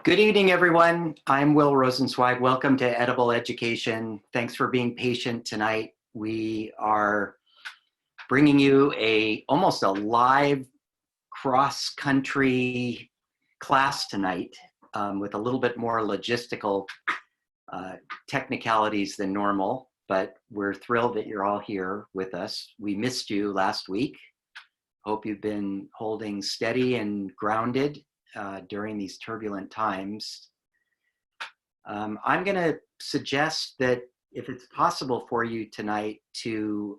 Good evening, everyone. I'm Will Rosenzweig. Welcome to Edible Education. Thanks for being patient tonight. We are bringing you almost a live cross-country class tonight with a little bit more logistical technicalities than normal, but we're thrilled that you're all here with us. We missed you last week. Hope you've been holding steady and grounded during these turbulent times. I'm going to suggest that if it's possible for you tonight to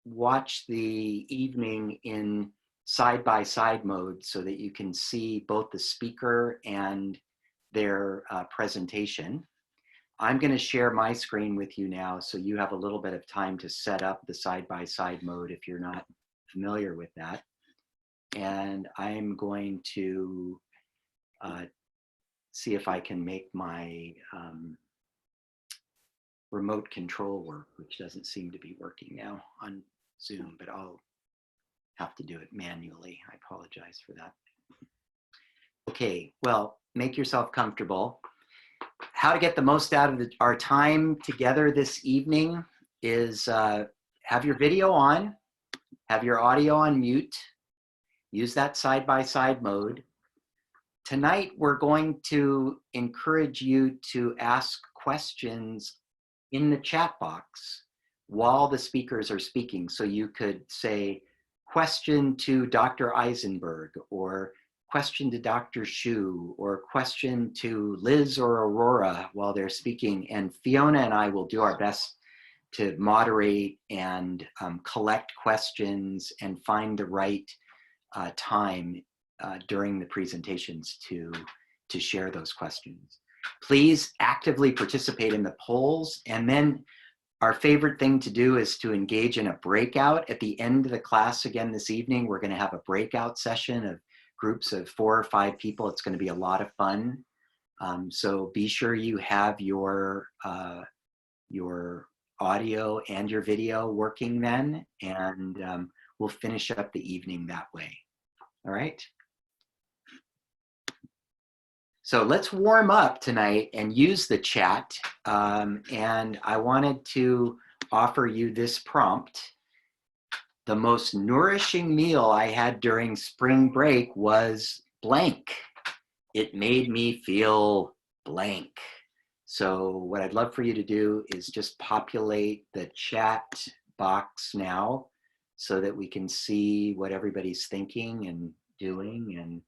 watch the evening in side-by-side mode so that you can see both the speaker and their presentation. I'm going to share my screen with you now so you have a little bit of time to set up the side-by-side mode if you're not familiar with that. And I'm going to see if I can make my remote control work, which doesn't seem to be working now on Zoom, but I'll have to do it manually. I apologize for that. Okay, well, make yourself comfortable. How to get the most out of our time together this evening is have your video on, have your audio on mute, use that side-by-side mode. Tonight, we're going to encourage you to ask questions in the chat box while the speakers are speaking. So you could say, question to Dr. Eisenberg, or question to Dr. Shu, or question to Liz or Aurora while they're speaking. And Fiona and I will do our best to moderate and collect questions and find the right time during the presentations to share those questions. Please actively participate in the polls, and then our favorite thing to do is to engage in a breakout at the end of the class. Again, this evening we're going to have a breakout session of groups of 4 or 5 people. It's going to be a lot of fun. So be sure you have your audio and your video working then, and we'll finish up the evening that way. All right. So let's warm up tonight and use the chat. And I wanted to offer you this prompt. The most nourishing meal I had during spring break was blank. It made me feel blank. So what I'd love for you to do is just populate the chat box now, so that we can see what everybody's thinking and doing. And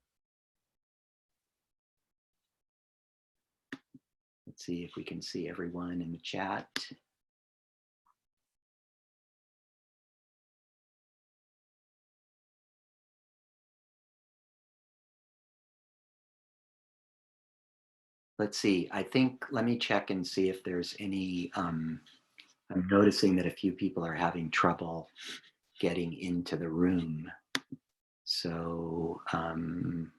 let's see if we can see everyone in the chat. Let's see, I think, let me check and see if there's any, I'm noticing that a few people are having trouble getting into the room. So I'm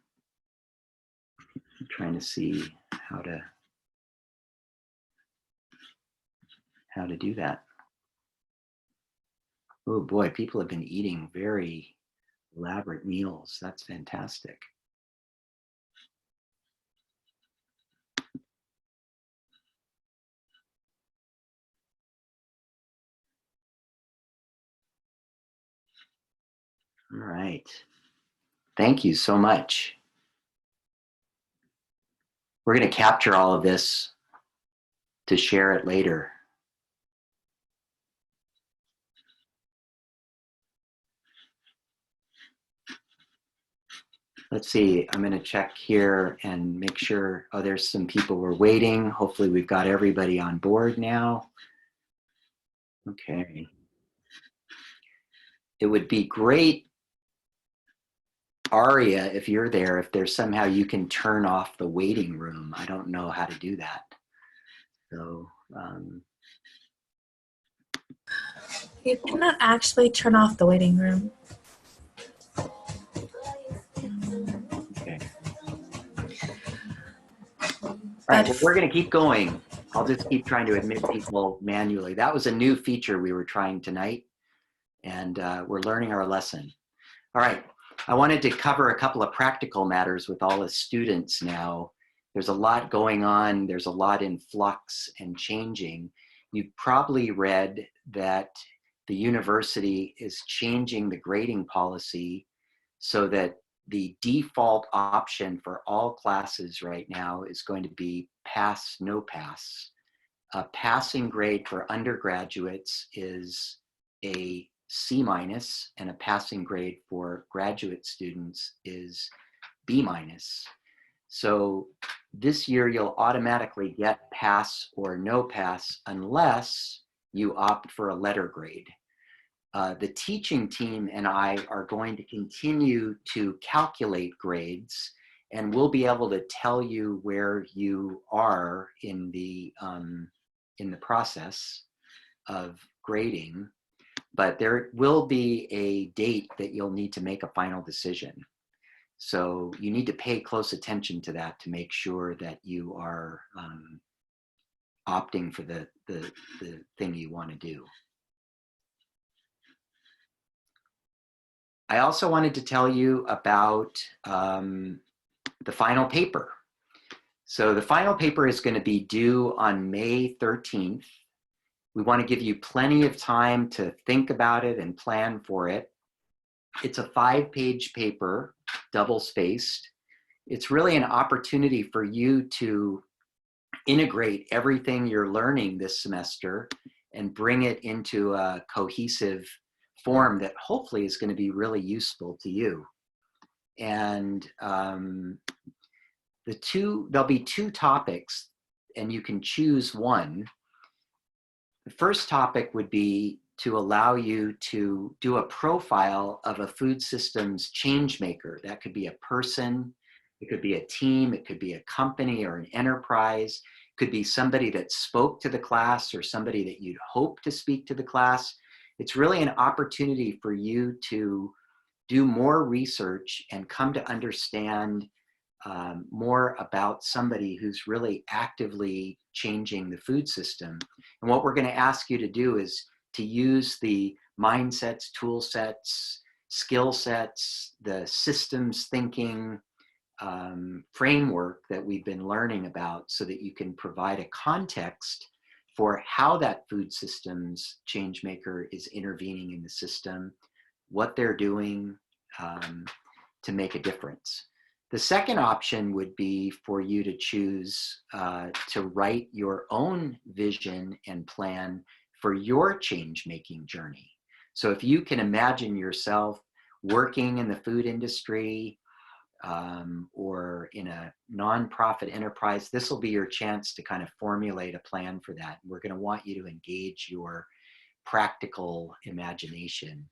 trying to see how to do that. Oh boy, people have been eating very elaborate meals. That's fantastic. All right. Thank you so much. We're going to capture all of this to share it later. Let's see, I'm going to check here and make sure, oh, there's some people we're waiting. Hopefully we've got everybody on board now. Okay. It would be great, Aria, if you're there, if there's somehow you can turn off the waiting room. I don't know how to do that. So, you cannot actually turn off the waiting room. okay. All right, well, we're going to keep going. I'll just keep trying to admit people manually. That was a new feature we were trying tonight, and we're learning our lesson. All right, I wanted to cover a couple of practical matters with all the students now. There's a lot going on. There's a lot in flux and changing. You've probably read that the university is changing the grading policy so that the default option for all classes right now is going to be pass, no pass. A passing grade for undergraduates is a C minus, and a passing grade for graduate students is B minus. So this year you'll automatically get pass or no pass unless you opt for a letter grade. The teaching team and I are going to continue to calculate grades, and we'll be able to tell you where you are in the process of grading. But there will be a date that you'll need to make a final decision. So you need to pay close attention to that to make sure that you are opting for the thing you want to do. I also wanted to tell you about the final paper. So the final paper is going to be due on May 13th. We want to give you plenty of time to think about it and plan for it. It's a 5-page paper, double-spaced. It's really an opportunity for you to integrate everything you're learning this semester and bring it into a cohesive form that hopefully is going to be really useful to you. And there'll be 2 topics, and you can choose one. The first topic would be to allow you to do a profile of a food systems change maker. That could be a person, it could be a team, it could be a company or an enterprise, it could be somebody that spoke to the class or somebody that you'd hope to speak to the class. It's really an opportunity for you to do more research and come to understand more about somebody who's really actively changing the food system. And what we're going to ask you to do is to use the mindsets, tool sets, skill sets, the systems thinking framework that we've been learning about so that you can provide a context for how that food systems change maker is intervening in the system, what they're doing to make a difference. The second option would be for you to choose to write your own vision and plan for your change-making journey. So if you can imagine yourself working in the food industry or in a nonprofit enterprise, this will be your chance to kind of formulate a plan for that. We're going to want you to engage your practical imagination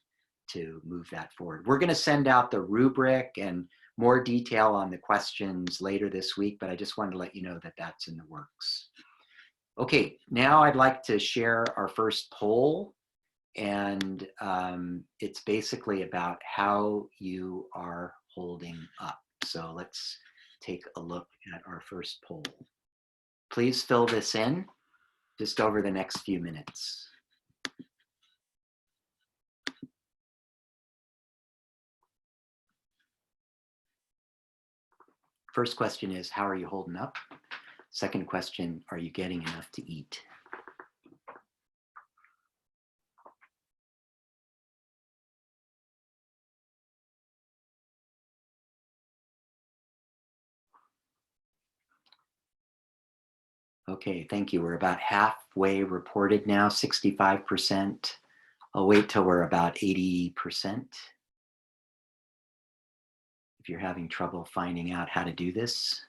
to move that forward. We're going to send out the rubric and more detail on the questions later this week, but I just wanted to let you know that that's in the works. Okay, now I'd like to share our first poll, and it's basically about how you are holding up. So let's take a look at our first poll. Please fill this in just over the next few minutes. First question is, how are you holding up? Second question, are you getting enough to eat? Okay, thank you. We're about halfway reported now, 65%. I'll wait till we're about 80%. If you're having trouble finding out how to do this.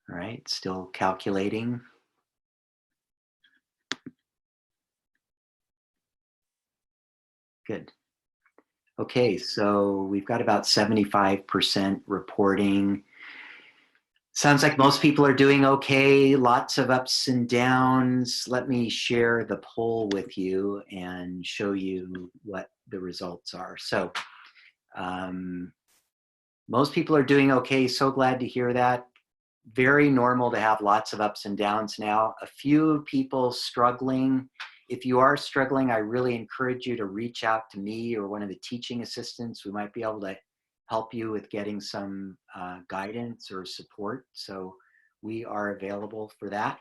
All right, still calculating. Good. Okay, so we've got about 75% reporting. Sounds like most people are doing okay, lots of ups and downs. Let me share the poll with you and show you what the results are. So most people are doing okay, so glad to hear that. Very normal to have lots of ups and downs now. A few people struggling if you are struggling, I really encourage you to reach out to me or one of the teaching assistants. We might be able to help you with getting some guidance or support. So we are available for that.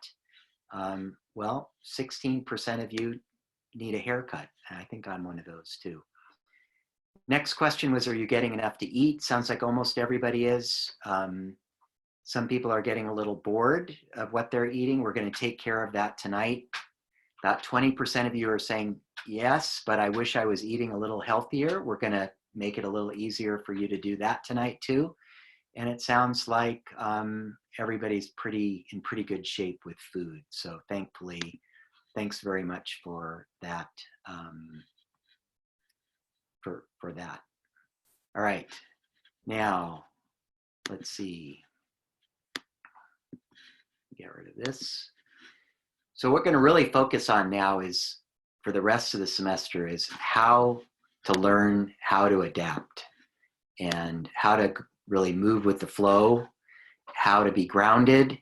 Well, 16% of you need a haircut. And I think I'm one of those too. Next question was, are you getting enough to eat? Sounds like almost everybody is. Some people are getting a little bored of what they're eating. We're going to take care of that tonight. About 20% of you are saying, yes, but I wish I was eating a little healthier. We're going to make it a little easier for you to do that tonight too. And it sounds like everybody's in pretty good shape with food. So thankfully, thanks very much for that. For that. All right. Now, let's see. Get rid of this. So what we're going to really focus on now is, for the rest of the semester, is how to learn how to adapt and how to really move with the flow, how to be grounded,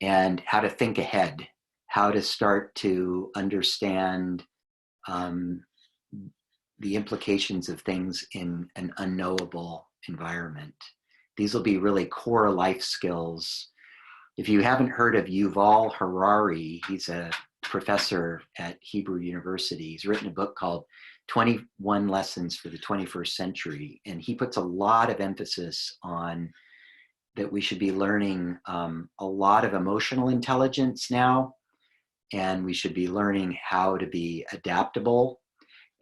and how to think ahead, how to start to understand the implications of things in an unknowable environment. These will be really core life skills. If you haven't heard of Yuval Harari, he's a professor at Hebrew University. He's written a book called 21 Lessons for the 21st Century. And he puts a lot of emphasis on that we should be learning a lot of emotional intelligence now. And we should be learning how to be adaptable.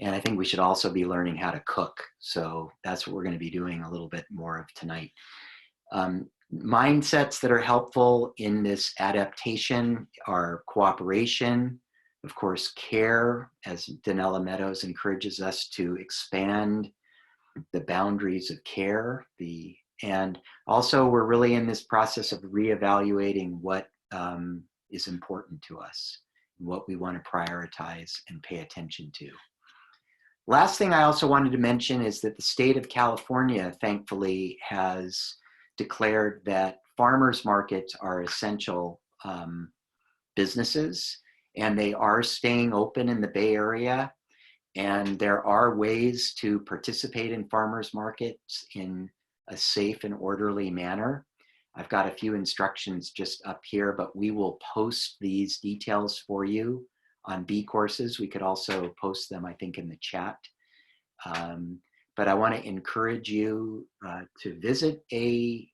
And I think we should also be learning how to cook. So that's what we're going to be doing a little bit more of tonight. Mindsets that are helpful in this adaptation are cooperation, of course, care, as Donella Meadows encourages us to expand the boundaries of care. And also we're really in this process of reevaluating what is important to us, what we want to prioritize and pay attention to. Last thing I also wanted to mention is that the state of California, thankfully, has declared that farmers markets are essential businesses, and they are staying open in the Bay Area. And there are ways to participate in farmers markets in a safe and orderly manner. I've got a few instructions just up here, but we will post these details for you on B courses. We could also post them, I think, in the chat. But I want to encourage you to visit a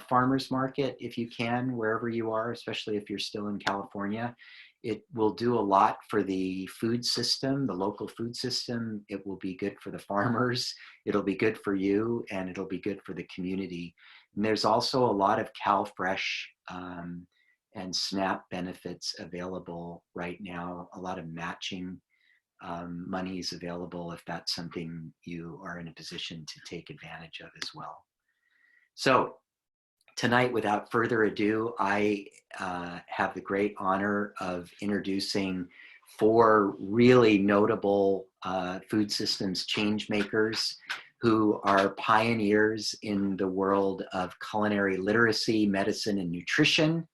farmer's market if you can, wherever you are, especially if you're still in California. It will do a lot for the food system, the local food system. It will be good for the farmers. It'll be good for you, and it'll be good for the community. And there's also a lot of CalFresh and SNAP benefits available right now, a lot of matching monies available if that's something you are in a position to take advantage of as well. So tonight, without further ado, I have the great honor of introducing 4 really notable food systems change makers who are pioneers in the world of culinary literacy, medicine, and nutrition.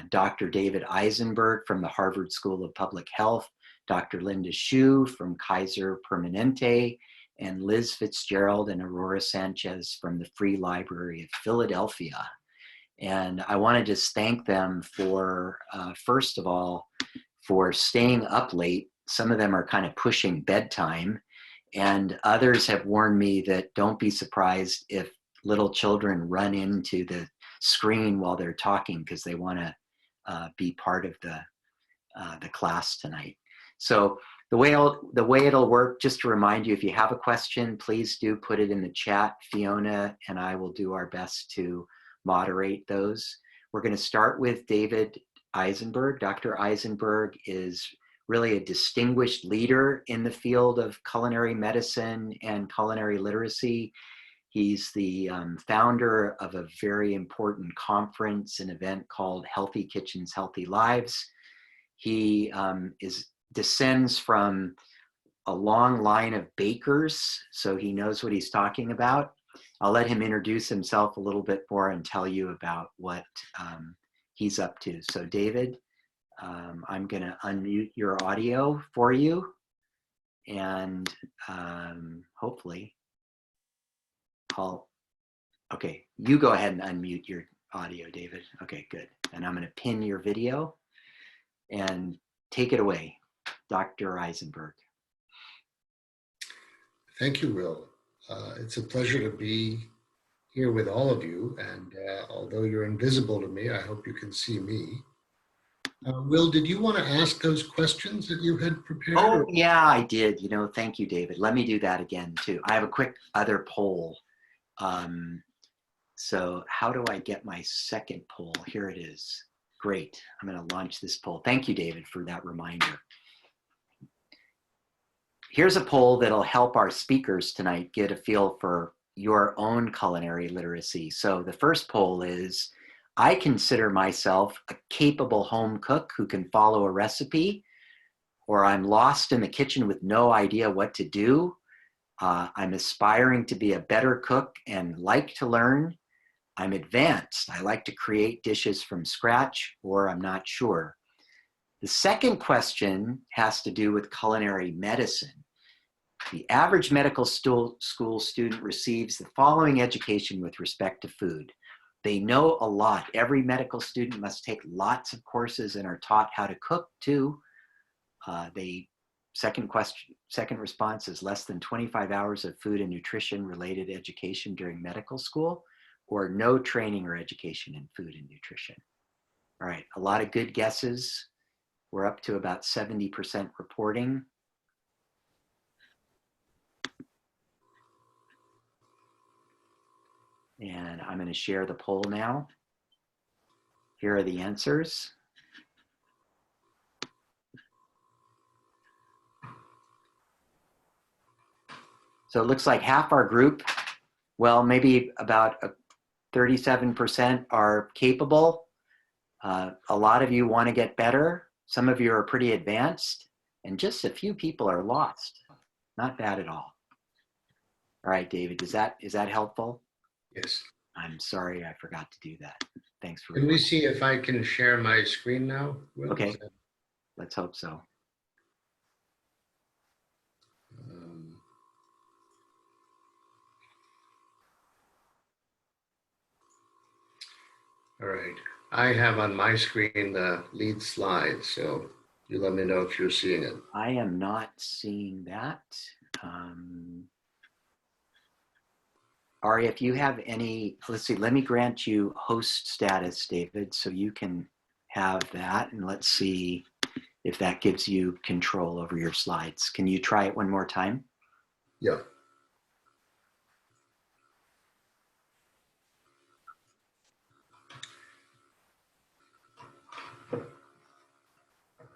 Dr. David Eisenberg from the Harvard School of Public Health, Dr. Linda Shu from Kaiser Permanente, and Liz Fitzgerald and Aurora Sanchez from the Free Library of Philadelphia. And I want to just thank them for, first of all, for staying up late. Some of them are kind of pushing bedtime, and others have warned me that don't be surprised if little children run into the screen while they're talking because they want to be part of the class tonight. So the way it'll work, just to remind you, if you have a question, please do put it in the chat. Fiona and I will do our best to moderate those. We're going to start with David Eisenberg. Dr. Eisenberg is really a distinguished leader in the field of culinary medicine and culinary literacy. He's the founder of a very important conference, an event called Healthy Kitchens, Healthy Lives. He descends from a long line of bakers, so he knows what he's talking about. I'll let him introduce himself a little bit more and tell you about what he's up to. So David, I'm going to unmute your audio for you, and hopefully okay, you go ahead and unmute your audio, David. Okay, good. And I'm going to pin your video and take it away, Dr. Eisenberg. Thank you, Will. It's a pleasure to be here with all of you. And although you're invisible to me, I hope you can see me. Will, did you want to ask those questions that you had prepared? Oh, yeah, I did. Thank you, David. Let me do that again, too. I have a quick other poll. So how do I get my second poll? Here it is. Great. I'm going to launch this poll. Thank you, David, for that reminder. Here's a poll that'll help our speakers tonight get a feel for your own culinary literacy. So the first poll is, I consider myself a capable home cook who can follow a recipe, or I'm lost in the kitchen with no idea what to do. I'm aspiring to be a better cook and like to learn. I'm advanced. I like to create dishes from scratch, or I'm not sure. The second question has to do with culinary medicine. The average medical school student receives the following education with respect to food. They know a lot. Every medical student must take lots of courses and are taught how to cook too. Second response is less than 25 hours of food and nutrition related education during medical school, or no training or education in food and nutrition. All right, a lot of good guesses. We're up to about 70% reporting. And I'm going to share the poll now. Here are the answers. So it looks like half our group, well, maybe about 37% are capable. A lot of you want to get better. Some of you are pretty advanced, and just a few people are lost. Not bad at all. All right, David, is that helpful? Yes. I'm sorry I forgot to do that. Thanks for. Can we see if I can share my screen now, Will? Okay, let's hope so. All right. I have on my screen the lead slide, so you let me know if you're seeing it. I am not seeing that. Ari, if you have any, let's see, let me grant you host status, David, so you can have that. And let's see if that gives you control over your slides. Can you try it one more time? Yeah.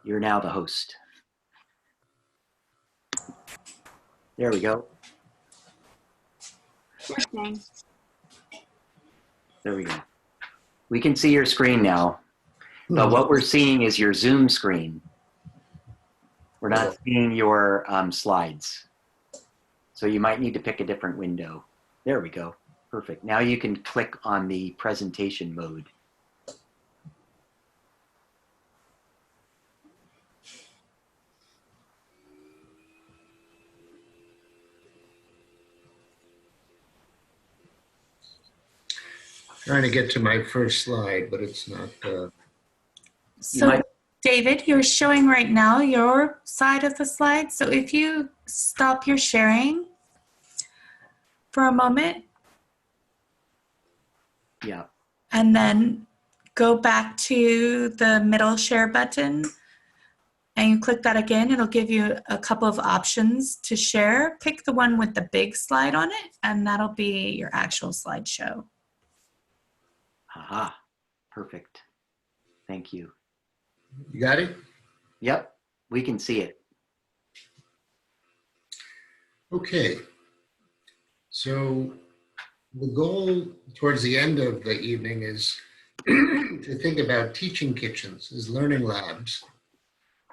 You're now the host. There we go. Okay. There we go. We can see your screen now, but what we're seeing is your Zoom screen. We're not seeing your slides. So you might need to pick a different window. There we go. Perfect. Now you can click on the presentation mode. Trying to get to my first slide, but it's not. So, David, you're showing right now your side of the slide. So if you stop your sharing for a moment. Yeah. And then go back to the middle share button and you click that again. It'll give you a couple of options to share. Pick the one with the big slide on it, and that'll be your actual slideshow. Aha, perfect. Thank you. You got it? Yep, we can see it. Okay. So the goal towards the end of the evening is to think about teaching kitchens as learning labs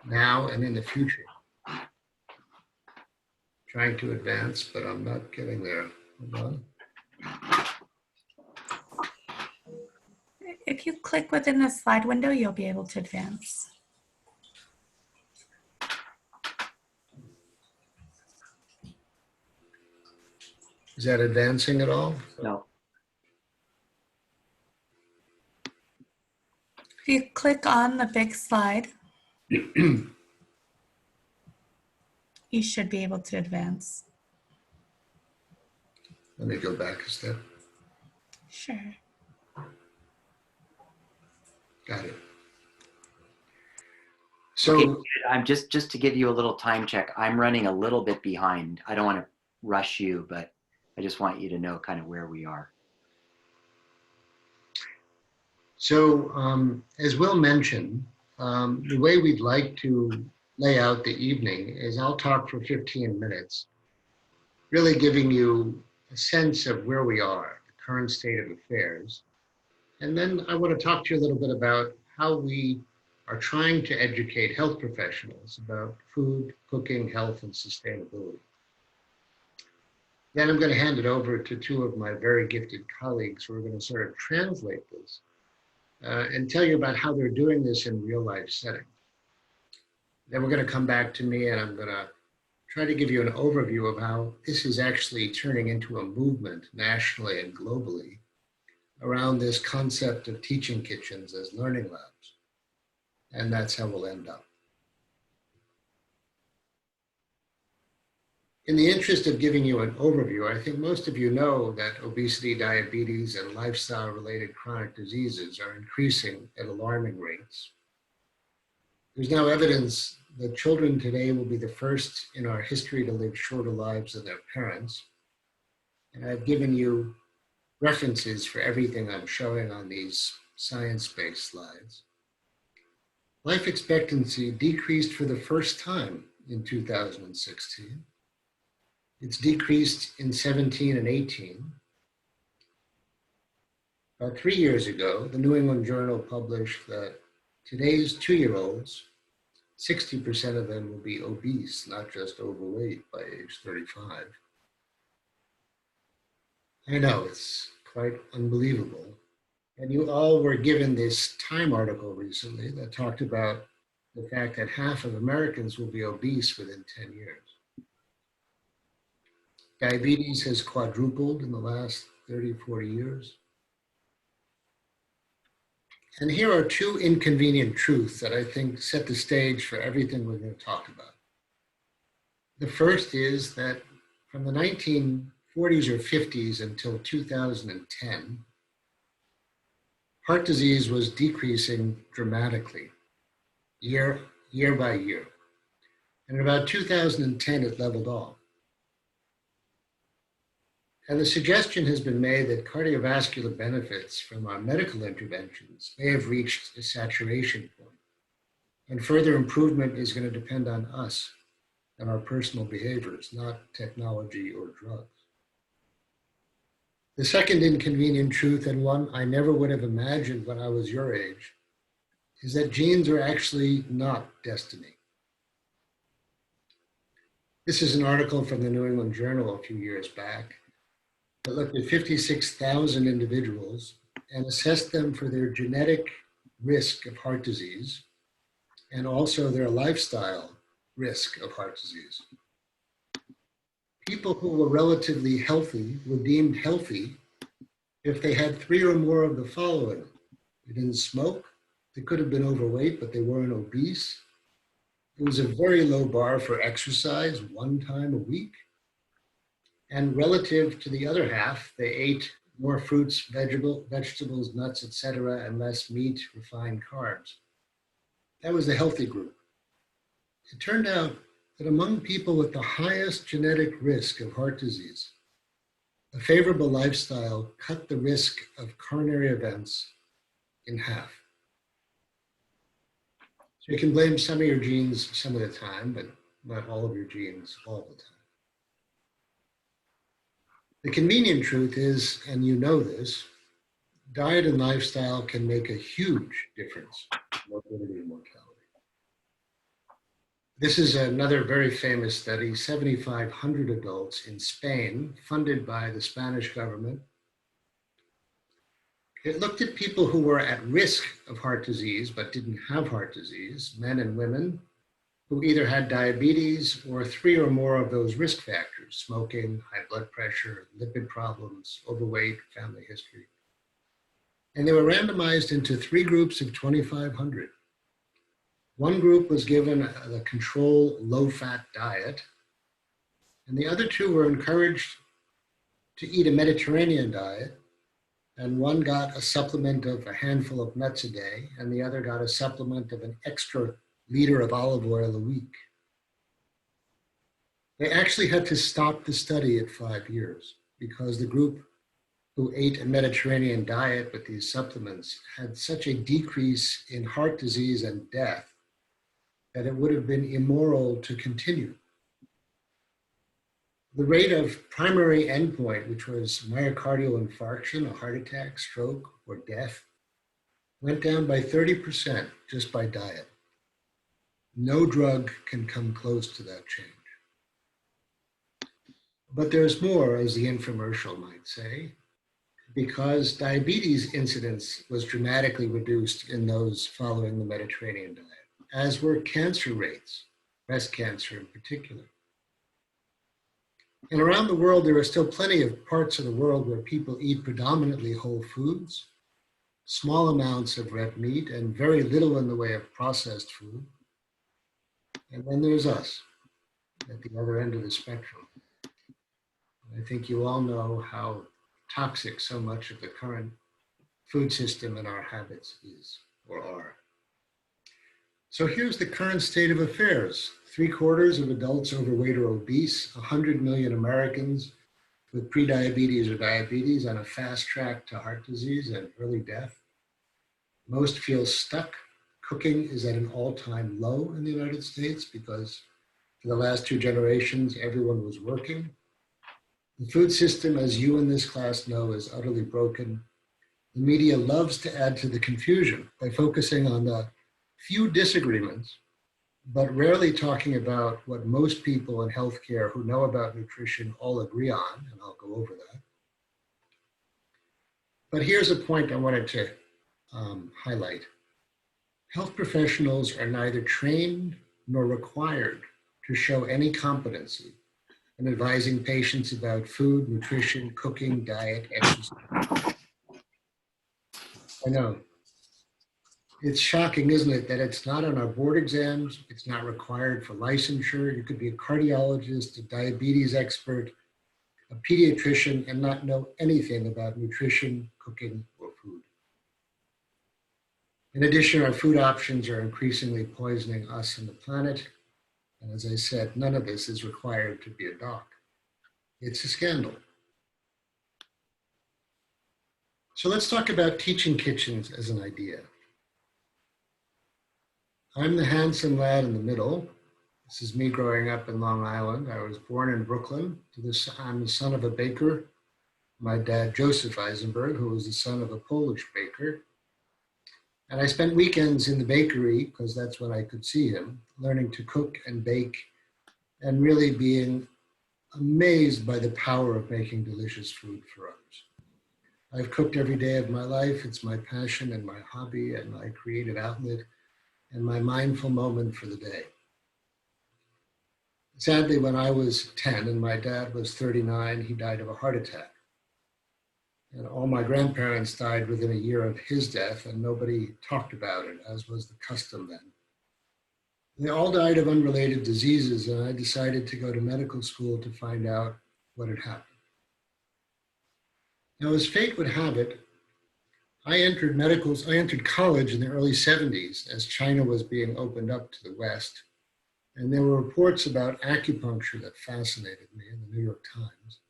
now and in the future. Trying to advance, but I'm not getting there. Hold on. If you click within the slide window, you'll be able to advance. Is that advancing at all? No. If you click on the big slide, you should be able to advance. Let me go back a step. Sure. Got it. So, Okay, I'm just to give you a little time check. I'm running a little bit behind. I don't want to rush you, but I just want you to know kind of where we are. As Will mentioned, the way we'd like to lay out the evening is I'll talk for 15 minutes, really giving you a sense of where we are, the current state of affairs. And then I want to talk to you a little bit about how we are trying to educate health professionals about food, cooking, health, and sustainability. Then I'm going to hand it over to two of my very gifted colleagues who are going to sort of translate this and tell you about how they're doing this in real life settings. Then we're going to come back to me and I'm going to try to give you an overview of how this is actually turning into a movement nationally and globally around this concept of teaching kitchens as learning labs. And that's how we'll end up. In the interest of giving you an overview, I think most of you know that obesity, diabetes, and lifestyle-related chronic diseases are increasing at alarming rates. There's now evidence that children today will be the first in our history to live shorter lives than their parents. And I've given you references for everything I'm showing on these science-based slides. Life expectancy decreased for the first time in 2016. It's decreased in 17 and 18. About 3 years ago, the New England Journal published that today's 2-year-olds, 60% of them will be obese, not just overweight by age 35. I know, it's quite unbelievable. And you all were given this Time article recently that talked about the fact that half of Americans will be obese within 10 years. Diabetes has quadrupled in the last 30, 40 years. And here are two inconvenient truths that I think set the stage for everything we're going to talk about. The first is that from the 1940s or 50s until 2010, heart disease was decreasing dramatically, year by year. And in about 2010, it leveled off. And the suggestion has been made that cardiovascular benefits from our medical interventions may have reached a saturation point. And further improvement is going to depend on us and our personal behaviors, not technology or drugs. The second inconvenient truth, and one I never would have imagined when I was your age, is that genes are actually not destiny. This is an article from the New England Journal a few years back that looked at 56,000 individuals and assessed them for their genetic risk of heart disease and also their lifestyle risk of heart disease. People who were relatively healthy were deemed healthy if they had 3 or more of the following. They didn't smoke, they could have been overweight, but they weren't obese. It was a very low bar for exercise 1 time a week. And relative to the other half, they ate more fruits, vegetables, nuts, etc., and less meat, refined carbs. That was the healthy group. It turned out that among people with the highest genetic risk of heart disease, a favorable lifestyle cut the risk of coronary events in half. So you can blame some of your genes some of the time, but not all of your genes all the time. The convenient truth is, and you know this, diet and lifestyle can make a huge difference in morbidity and mortality. This is another very famous study, 7,500 adults in Spain, funded by the Spanish government. It looked at people who were at risk of heart disease but didn't have heart disease, men and women, who either had diabetes or 3 or more of those risk factors: smoking, high blood pressure, lipid problems, overweight, family history. And they were randomized into 3 groups of 2,500. One group was given the control low-fat diet, and the other 2 were encouraged to eat a Mediterranean diet, and one got a supplement of a handful of nuts a day, and the other got a supplement of an extra liter of olive oil a week. They actually had to stop the study at 5 years because the group who ate a Mediterranean diet with these supplements had such a decrease in heart disease and death that it would have been immoral to continue. The rate of primary endpoint, which was myocardial infarction, a heart attack, stroke, or death, went down by 30% just by diet. No drug can come close to that change. But there's more, as the infomercial might say, because diabetes incidence was dramatically reduced in those following the Mediterranean diet, as were cancer rates, breast cancer in particular. And around the world, there are still plenty of parts of the world where people eat predominantly whole foods, small amounts of red meat, and very little in the way of processed food. And then there's us at the other end of the spectrum. I think you all know how toxic so much of the current food system and our habits is or are. So here's the current state of affairs. 3/4 of adults overweight or obese, 100 million Americans with prediabetes or diabetes on a fast track to heart disease and early death. Most feel stuck. Cooking is at an all-time low in the United States because for the last 2 generations, everyone was working. The food system, as you in this class know, is utterly broken. The media loves to add to the confusion by focusing on the few disagreements, but rarely talking about what most people in healthcare who know about nutrition all agree on, and I'll go over that. But here's a point I wanted to highlight. Health professionals are neither trained nor required to show any competency in advising patients about food, nutrition, cooking, diet, exercise. I know. It's shocking, isn't it, that it's not on our board exams, it's not required for licensure. You could be a cardiologist, a diabetes expert, a pediatrician, and not know anything about nutrition, cooking, or food. In addition, our food options are increasingly poisoning us and the planet. And as I said, none of this is required to be a doc. It's a scandal. So let's talk about teaching kitchens as an idea. I'm the handsome lad in the middle. This is me growing up in Long Island. I was born in Brooklyn. I'm the son of a baker. My dad, Joseph Eisenberg, who was the son of a Polish baker. And I spent weekends in the bakery, because that's when I could see him, learning to cook and bake and really being amazed by the power of making delicious food for others. I've cooked every day of my life. It's my passion and my hobby and my creative outlet and my mindful moment for the day. Sadly, when I was 10 and my dad was 39, he died of a heart attack. And all my grandparents died within a year of his death, and nobody talked about it, as was the custom then. They all died of unrelated diseases, and I decided to go to medical school to find out what had happened. Now, as fate would have it, I entered college in the early 70s as China was being opened up to the West, and there were reports about acupuncture that fascinated me in the New York Times.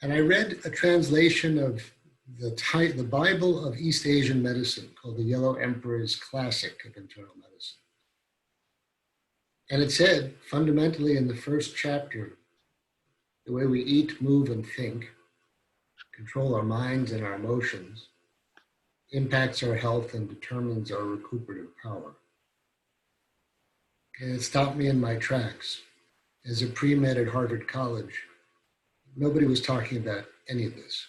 And I read a translation of the Bible of East Asian medicine called the Yellow Emperor's Classic of Internal Medicine. And it said, fundamentally in the first chapter, the way we eat, move, and think, control our minds and our emotions, impacts our health and determines our recuperative power. And it stopped me in my tracks. As a pre-med at Harvard College, nobody was talking about any of this.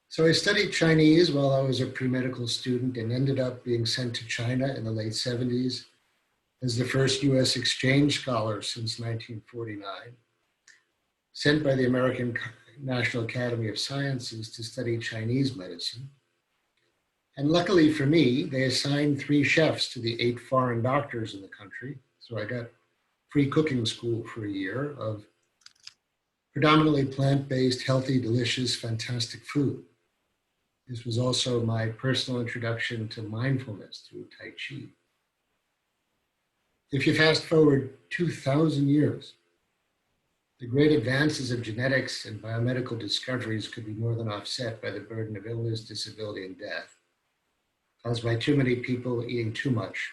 So I studied Chinese while I was a pre-medical student and ended up being sent to China in the late 70s as the first US exchange scholar since 1949, sent by the American National Academy of Sciences to study Chinese medicine. And luckily for me, they assigned 3 chefs to the 8 foreign doctors in the country. So I got free cooking school for a year of predominantly plant-based, healthy, delicious, fantastic food. This was also my personal introduction to mindfulness through Tai Chi. If you fast forward 2,000 years, the great advances of genetics and biomedical discoveries could be more than offset by the burden of illness, disability, and death, caused by too many people eating too much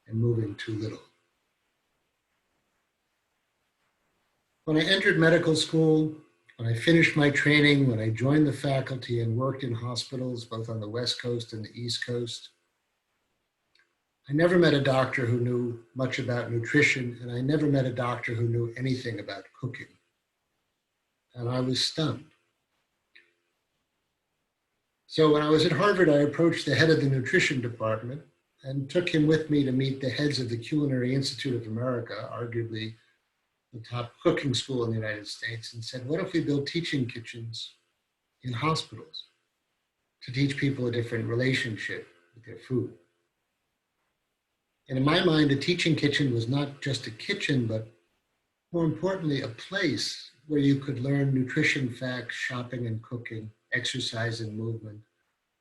and moving too little. When I entered medical school, when I finished my training, when I joined the faculty and worked in hospitals, both on the West Coast and the East Coast, I never met a doctor who knew much about nutrition, and I never met a doctor who knew anything about cooking. And I was stunned. So when I was at Harvard, I approached the head of the nutrition department and took him with me to meet the heads of the Culinary Institute of America, arguably the top cooking school in the United States, and said, what if we build teaching kitchens in hospitals to teach people a different relationship with their food? And in my mind, a teaching kitchen was not just a kitchen, but more importantly, a place where you could learn nutrition facts, shopping and cooking, exercise and movement,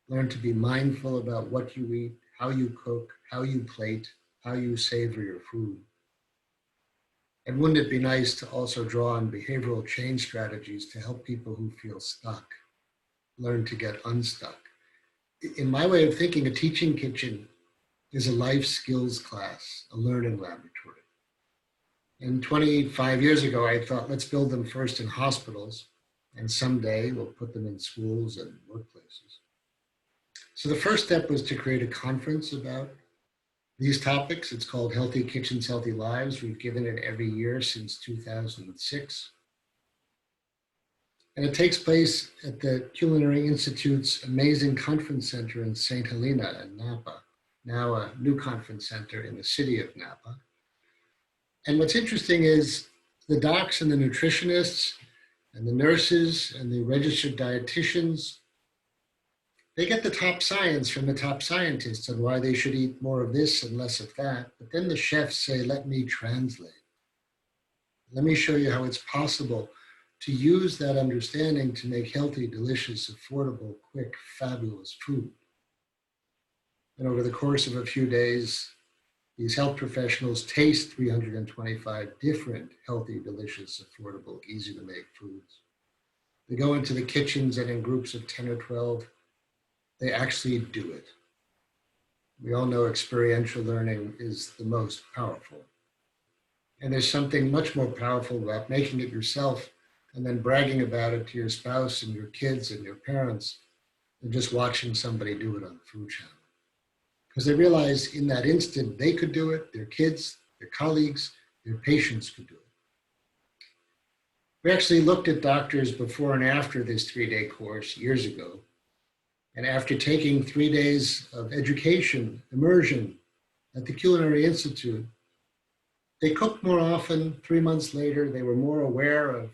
learn to be mindful about what you eat, how you cook, how you plate, how you savor your food. And wouldn't it be nice to also draw on behavioral change strategies to help people who feel stuck learn to get unstuck? In my way of thinking, a teaching kitchen is a life skills class, a learning laboratory. And 25 years ago, I thought, let's build them first in hospitals, and someday we'll put them in schools and workplaces. So the first step was to create a conference about these topics. It's called Healthy Kitchens, Healthy Lives. We've given it every year since 2006. And it takes place at the Culinary Institute's amazing conference center in St. Helena in Napa, now a new conference center in the city of Napa. And what's interesting is the docs and the nutritionists and the nurses and the registered dietitians, they get the top science from the top scientists on why they should eat more of this and less of that. But then the chefs say, let me translate. Let me show you how it's possible to use that understanding to make healthy, delicious, affordable, quick, fabulous food. And over the course of a few days, these health professionals taste 325 different healthy, delicious, affordable, easy to make foods. They go into the kitchens, and in groups of 10 or 12, they actually do it. We all know experiential learning is the most powerful. And there's something much more powerful about making it yourself and then bragging about it to your spouse and your kids and your parents than just watching somebody do it on the Food Channel. Because they realize in that instant they could do it, their kids, their colleagues, their patients could do it. We actually looked at doctors before and after this 3-day course years ago. And after taking 3 days of education, immersion at the Culinary Institute, they cooked more often. 3 months later, they were more aware of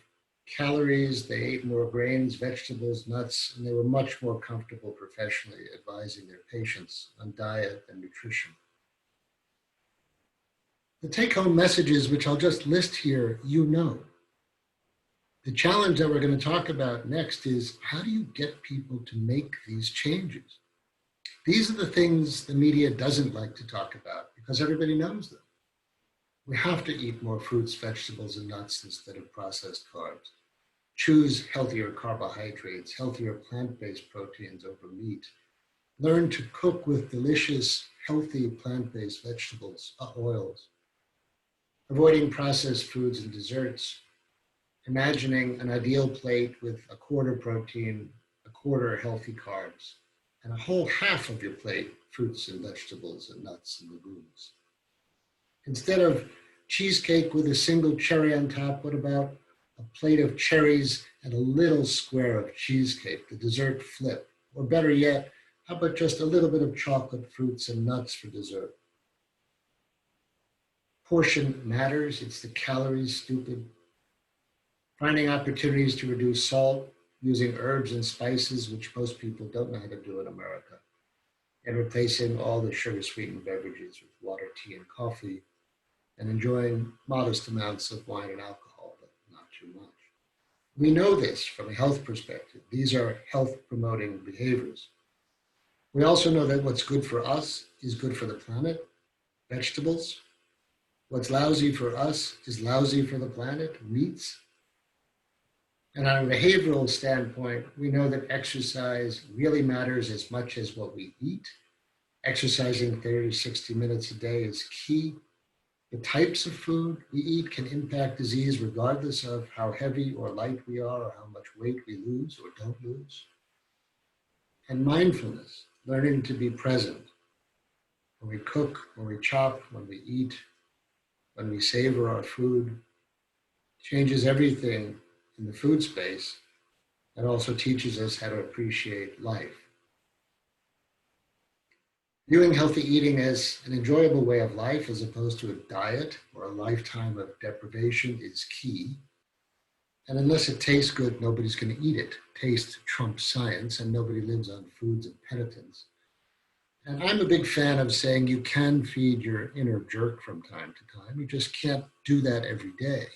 calories, they ate more grains, vegetables, nuts, and they were much more comfortable professionally advising their patients on diet and nutrition. The take-home messages, which I'll just list here, you know. The challenge that we're going to talk about next is how do you get people to make these changes? These are the things the media doesn't like to talk about because everybody knows them. We have to eat more fruits, vegetables, and nuts instead of processed carbs. Choose healthier carbohydrates, healthier plant-based proteins over meat. Learn to cook with delicious, healthy plant-based vegetables, oils. Avoiding processed foods and desserts. Imagining an ideal plate with a quarter protein, a quarter healthy carbs, and a whole half of your plate, fruits and vegetables and nuts and legumes. Instead of cheesecake with a single cherry on top, what about a plate of cherries and a little square of cheesecake, the dessert flip? Or better yet, how about just a little bit of chocolate, fruits, and nuts for dessert? portion matters. It's the calories, stupid. Finding opportunities to reduce salt, using herbs and spices, which most people don't know how to do in America, and replacing all the sugar-sweetened beverages with water, tea, and coffee, and enjoying modest amounts of wine and alcohol, but not too much. We know this from a health perspective. These are health-promoting behaviors. We also know that what's good for us is good for the planet, vegetables. What's lousy for us is lousy for the planet, meats. And on a behavioral standpoint, we know that exercise really matters as much as what we eat. Exercising 30 to 60 minutes a day is key. The types of food we eat can impact disease regardless of how heavy or light we are or how much weight we lose or don't lose. And mindfulness, learning to be present when we cook, when we chop, when we eat, when we savor our food, changes everything in the food space and also teaches us how to appreciate life. Viewing healthy eating as an enjoyable way of life as opposed to a diet or a lifetime of deprivation is key. And unless it tastes good, nobody's going to eat it. Taste trumps science, and nobody lives on foods of penitence. And I'm a big fan of saying you can feed your inner jerk from time to time. You just can't do that every day.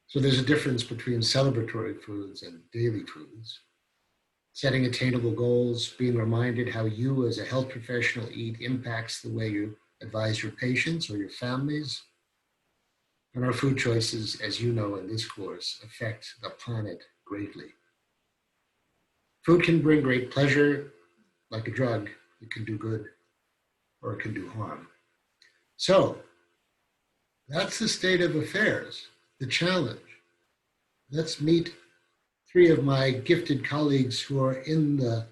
So there's a difference between celebratory foods and daily foods. Setting attainable goals, being reminded how you as a health professional eat impacts the way you advise your patients or your families. And our food choices, as you know in this course, affect the planet greatly. Food can bring great pleasure. Like a drug, it can do good or it can do harm. So that's the state of affairs, the challenge. Let's meet three of my gifted colleagues who are in the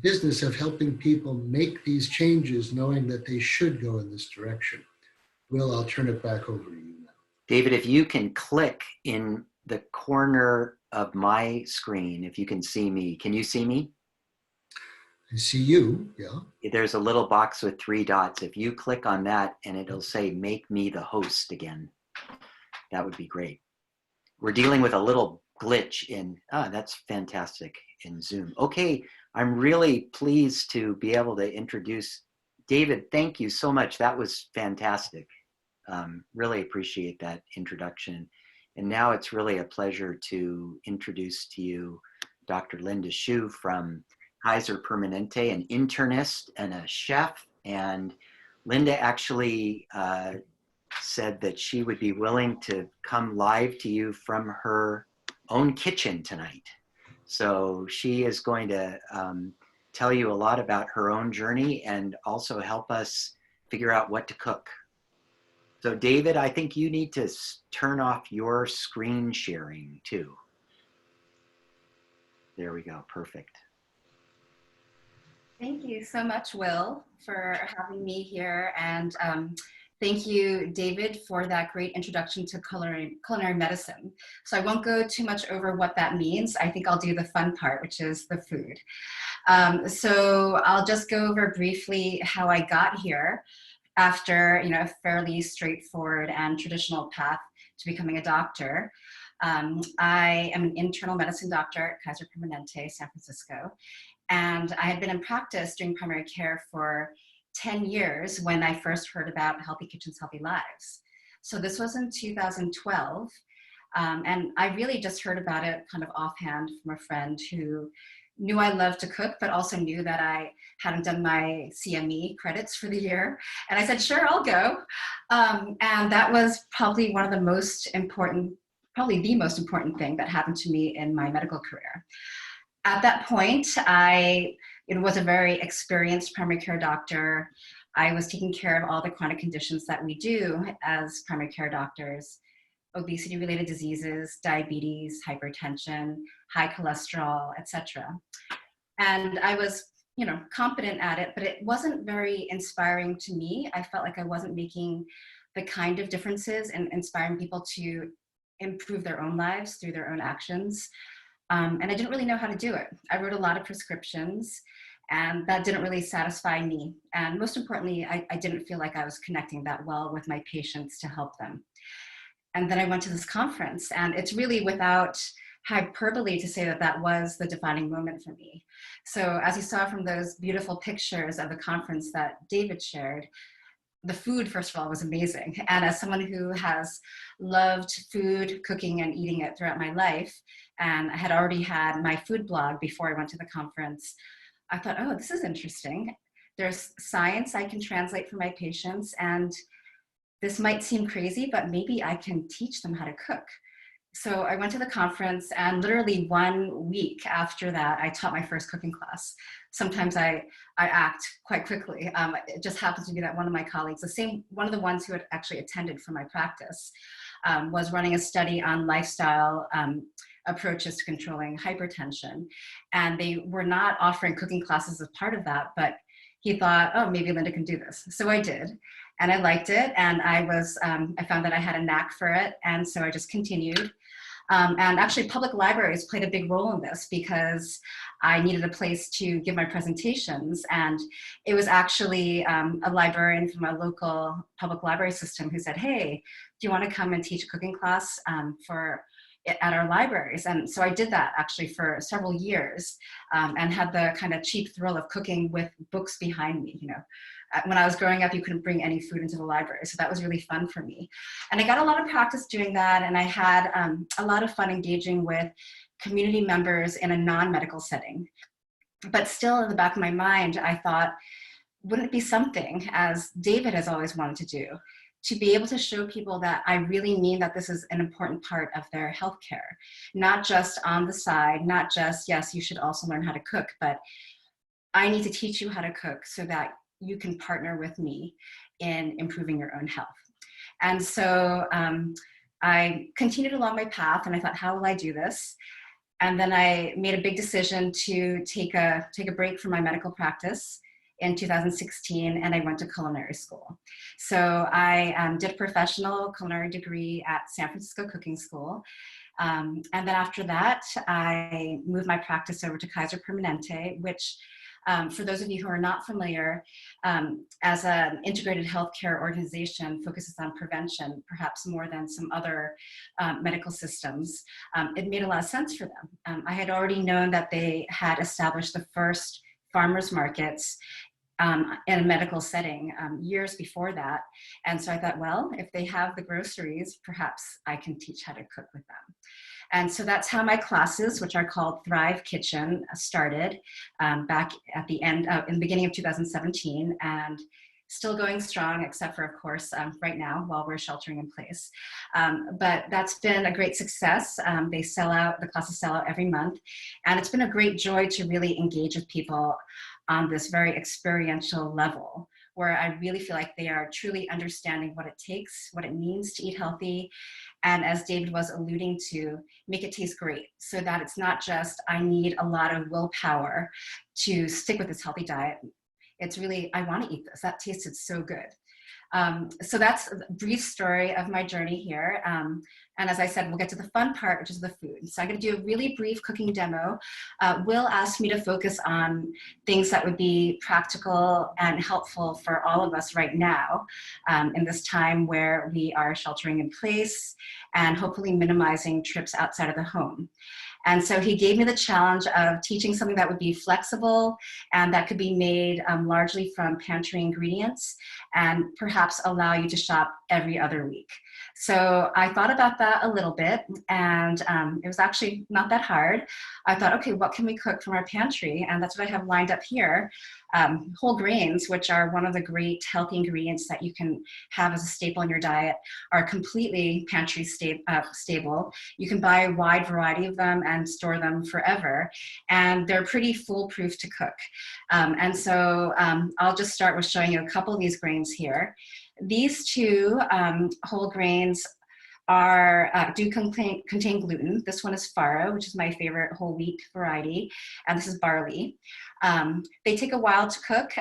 business of helping people make these changes, knowing that they should go in this direction. Will, I'll turn it back over to you now. David, if you can click in the corner of my screen, if you can see me, can you see me? I see you, yeah. There's a little box with 3 dots. If you click on that and it'll say, make me the host again, that would be great. We're dealing with a little glitch in, that's fantastic in Zoom. Okay, I'm really pleased to be able to introduce David. Thank you so much. That was fantastic. Really appreciate that introduction. And now it's really a pleasure to introduce to you Dr. Linda Hsu from Kaiser Permanente, an internist and a chef. And Linda actually said that she would be willing to come live to you from her own kitchen tonight. So she is going to tell you a lot about her own journey and also help us figure out what to cook. So David, I think you need to turn off your screen sharing too. There we go, perfect. Thank you so much, Will, for having me here. And thank you, David, for that great introduction to culinary medicine. So I won't go too much over what that means. I think I'll do the fun part, which is the food. So I'll just go over briefly how I got here after a fairly straightforward and traditional path to becoming a doctor. I am an internal medicine doctor at Kaiser Permanente, San Francisco. And I had been in practice doing primary care for 10 years when I first heard about Healthy Kitchens, Healthy Lives. So this was in 2012. And I really just heard about it kind of offhand from a friend who knew I loved to cook, but also knew that I hadn't done my CME credits for the year. And I said, sure, I'll go. And that was probably one of the most important, probably the most important thing that happened to me in my medical career. At that point, I was a very experienced primary care doctor. I was taking care of all the chronic conditions that we do as primary care doctors: obesity-related diseases, diabetes, hypertension, high cholesterol, etc. And I was, competent at it, but it wasn't very inspiring to me. I felt like I wasn't making the kind of differences and inspiring people to improve their own lives through their own actions. And I didn't really know how to do it. I wrote a lot of prescriptions, And that didn't really satisfy me. And most importantly, I didn't feel like I was connecting that well with my patients to help them. And then I went to this conference, and it's really without hyperbole to say that that was the defining moment for me. So as you saw from those beautiful pictures of the conference that David shared, the food, first of all, was amazing. And as someone who has loved food, cooking, and eating it throughout my life, and I had already had my food blog before I went to the conference, I thought, oh, this is interesting. There's science I can translate for my patients, and this might seem crazy, but maybe I can teach them how to cook. So I went to the conference, and literally 1 week after that, I taught my first cooking class. Sometimes I act quite quickly. It just happens to be that one of my colleagues, one of the ones who had actually attended for my practice, was running a study on lifestyle approaches to controlling hypertension. And they were not offering cooking classes as part of that, but he thought, oh, maybe Linda can do this. So I did, and I liked it. And I found that I had a knack for it. And so I just continued. And actually public libraries played a big role in this because I needed a place to give my presentations. And it was actually a librarian from a local public library system who said, hey, do you want to come and teach a cooking class at our libraries? And so I did that actually for several years, and had the kind of cheap thrill of cooking with books behind me. When I was growing up, you couldn't bring any food into the library. So that was really fun for me. And I got a lot of practice doing that. And I had a lot of fun engaging with community members in a non-medical setting. But still in the back of my mind, I thought, wouldn't it be something, as David has always wanted to do, to be able to show people that I really mean that this is an important part of their healthcare, not just on the side, not just, yes, you should also learn how to cook, but I need to teach you how to cook so that you can partner with me in improving your own health. And so I continued along my path, and I thought, how will I do this? And then I made a big decision to take a break from my medical practice in 2016, and I went to culinary school. So I did a professional culinary degree at San Francisco Cooking School. And then after that, I moved my practice over to Kaiser Permanente, which for those of you who are not familiar, as an integrated healthcare organization focuses on prevention, perhaps more than some other medical systems. It made a lot of sense for them. I had already known that they had established the first farmers markets in a medical setting years before that. And so I thought, well, if they have the groceries, perhaps I can teach how to cook with them. And so that's how my classes, which are called Thrive Kitchen, started back at the in the beginning of 2017, and still going strong, except for, of course, right now while we're sheltering in place. But that's been a great success. The classes sell out every month. And it's been a great joy to really engage with people on this very experiential level, where I really feel like they are truly understanding what it takes, what it means to eat healthy. And as David was alluding to, make it taste great, so that it's not just, I need a lot of willpower to stick with this healthy diet. It's really, I want to eat this. That tasted so good. So that's a brief story of my journey here. And as I said, we'll get to the fun part, which is the food. So I'm going to do a really brief cooking demo. Will asked me to focus on things that would be practical and helpful for all of us right now in this time where we are sheltering in place and hopefully minimizing trips outside of the home. And so he gave me the challenge of teaching something that would be flexible and that could be made largely from pantry ingredients and perhaps allow you to shop every other week. So I thought about that a little bit, and it was actually not that hard. I thought, okay, what can we cook from our pantry? And that's what I have lined up here. Whole grains, which are one of the great healthy ingredients that you can have as a staple in your diet, are completely pantry stable. You can buy a wide variety of them and store them forever, and they're pretty foolproof to cook. And so I'll just start with showing you a couple of these grains here. These two whole grains do contain gluten. This one is farro, which is my favorite whole wheat variety, and this is barley. They take a while to cook,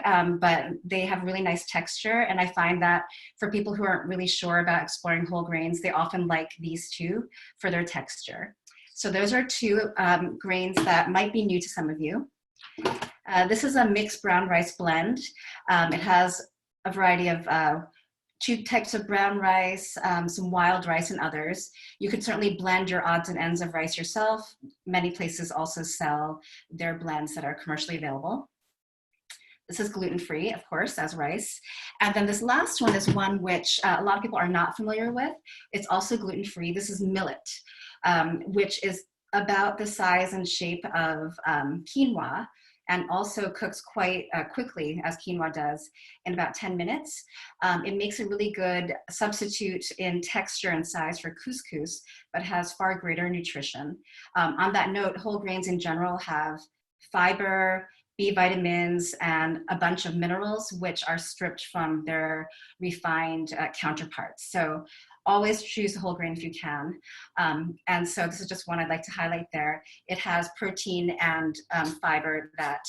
but they have really nice texture, and I find that for people who aren't really sure about exploring whole grains, they often like these two for their texture. So those are two grains that might be new to some of you. This is a mixed brown rice blend. It has a variety of 2 types of brown rice, some wild rice and others. You could certainly blend your odds and ends of rice yourself. Many places also sell their blends that are commercially available. This is gluten-free, of course, as rice. And then this last one is one which a lot of people are not familiar with. It's also gluten-free. This is millet, which is about the size and shape of quinoa, and also cooks quite quickly, as quinoa does, in about 10 minutes. It makes a really good substitute in texture and size for couscous, but has far greater nutrition. On that note, whole grains in general have fiber, B vitamins, and a bunch of minerals, which are stripped from their refined counterparts. So always choose a whole grain if you can. And so this is just one I'd like to highlight there. It has protein and fiber that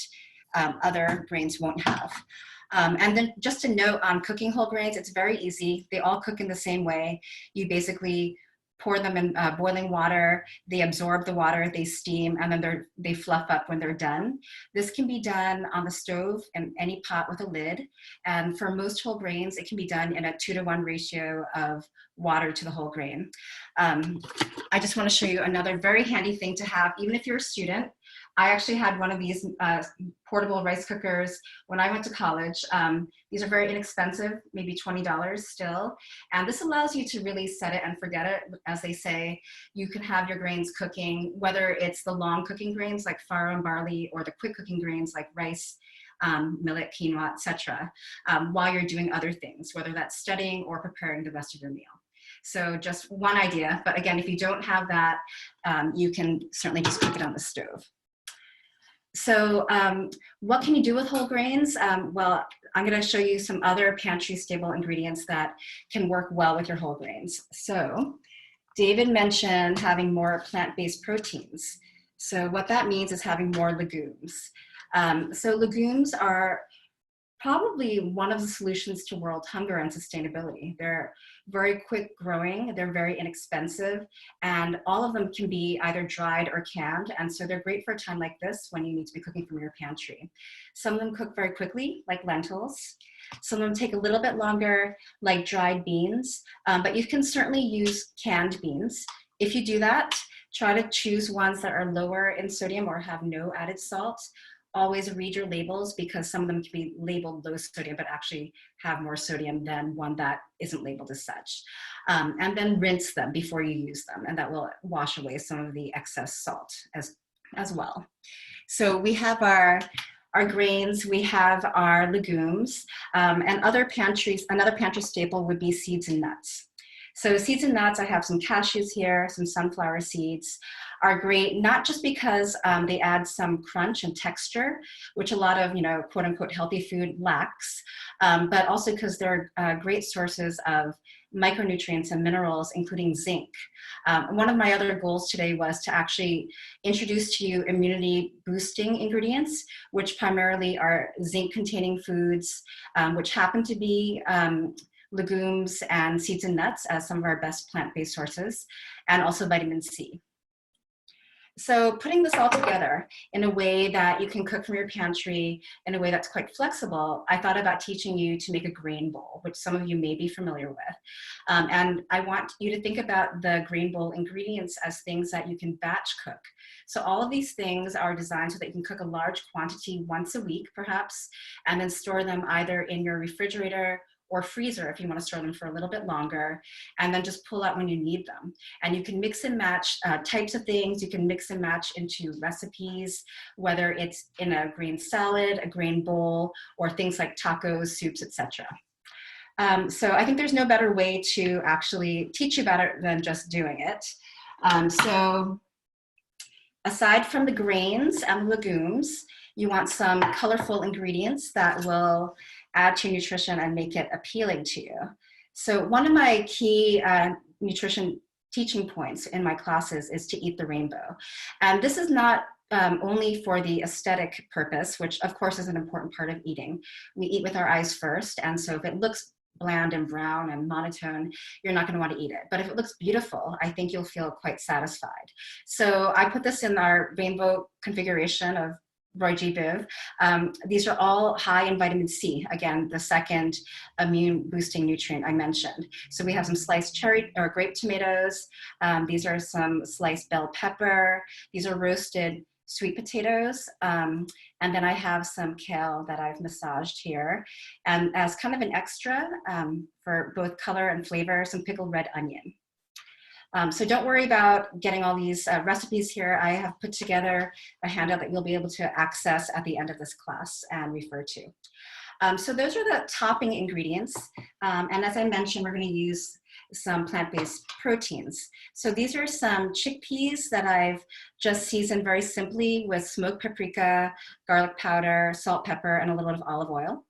other grains won't have. And then just a note on cooking whole grains, it's very easy. They all cook in the same way. You basically pour them in boiling water, they absorb the water, they steam, and then they fluff up when they're done. This can be done on the stove in any pot with a lid. And for most whole grains, it can be done in a 2-to-1 ratio of water to the whole grain. I just want to show you another very handy thing to have, even if you're a student. I actually had one of these portable rice cookers when I went to college. These are very inexpensive, maybe $20 still. And this allows you to really set it and forget it. As they say, you can have your grains cooking, whether it's the long cooking grains like farro and barley, or the quick cooking grains like rice, millet, quinoa, etc., while you're doing other things, whether that's studying or preparing the rest of your meal. So just one idea, but again, if you don't have that, you can certainly just cook it on the stove. So what can you do with whole grains? Well, I'm going to show you some other pantry stable ingredients that can work well with your whole grains. So David mentioned having more plant-based proteins. So what that means is having more legumes. So legumes are probably one of the solutions to world hunger and sustainability. They're very quick growing, they're very inexpensive, and all of them can be either dried or canned, and so they're great for a time like this when you need to be cooking from your pantry. Some of them cook very quickly, like lentils. Some of them take a little bit longer, like dried beans, but you can certainly use canned beans. If you do that, try to choose ones that are lower in sodium or have no added salt. Always read your labels, because some of them can be labeled low sodium but actually have more sodium than one that isn't labeled as such. And then rinse them before you use them, and that will wash away some of the excess salt as well. So we have our grains, we have our legumes, and another pantry staple would be seeds and nuts. So seeds and nuts, I have some cashews here, some sunflower seeds, are great, not just because they add some crunch and texture, which a lot of, quote unquote, healthy food lacks, but also because they're great sources of micronutrients and minerals, including zinc. One of my other goals today was to actually introduce to you immunity boosting ingredients, which primarily are zinc containing foods, which happen to be legumes and seeds and nuts as some of our best plant-based sources, and also vitamin C. So putting this all together in a way that you can cook from your pantry in a way that's quite flexible, I thought about teaching you to make a grain bowl, which some of you may be familiar with. And I want you to think about the grain bowl ingredients as things that you can batch cook. So all of these things are designed so that you can cook a large quantity once a week, perhaps, and then store them either in your refrigerator or freezer if you want to store them for a little bit longer, and then just pull out when you need them. And you can mix and match types of things. You can mix and match into recipes, whether it's in a grain salad, a grain bowl, or things like tacos, soups, etc. So I think there's no better way to actually teach you about it than just doing it. So aside from the grains and legumes, you want some colorful ingredients that will add to nutrition and make it appealing to you. So one of my key nutrition teaching points in my classes is to eat the rainbow. And this is not only for the aesthetic purpose, which of course is an important part of eating. We eat with our eyes first, and so if it looks bland and brown and monotone, you're not going to want to eat it. But if it looks beautiful, I think you'll feel quite satisfied. So I put this in our rainbow configuration of Roy G. Biv. These are all high in vitamin C. Again, the second immune boosting nutrient I mentioned. So we have some sliced cherry or grape tomatoes. These are some sliced bell pepper. These are roasted sweet potatoes. And then I have some kale that I've massaged here. And as kind of an extra for both color and flavor, some pickled red onion. So don't worry about getting all these recipes here. I have put together a handout that you'll be able to access at the end of this class and refer to. So those are the topping ingredients. And as I mentioned, we're going to use some plant-based proteins. So these are some chickpeas that I've just seasoned very simply with smoked paprika, garlic powder, salt, pepper, and a little bit of olive oil.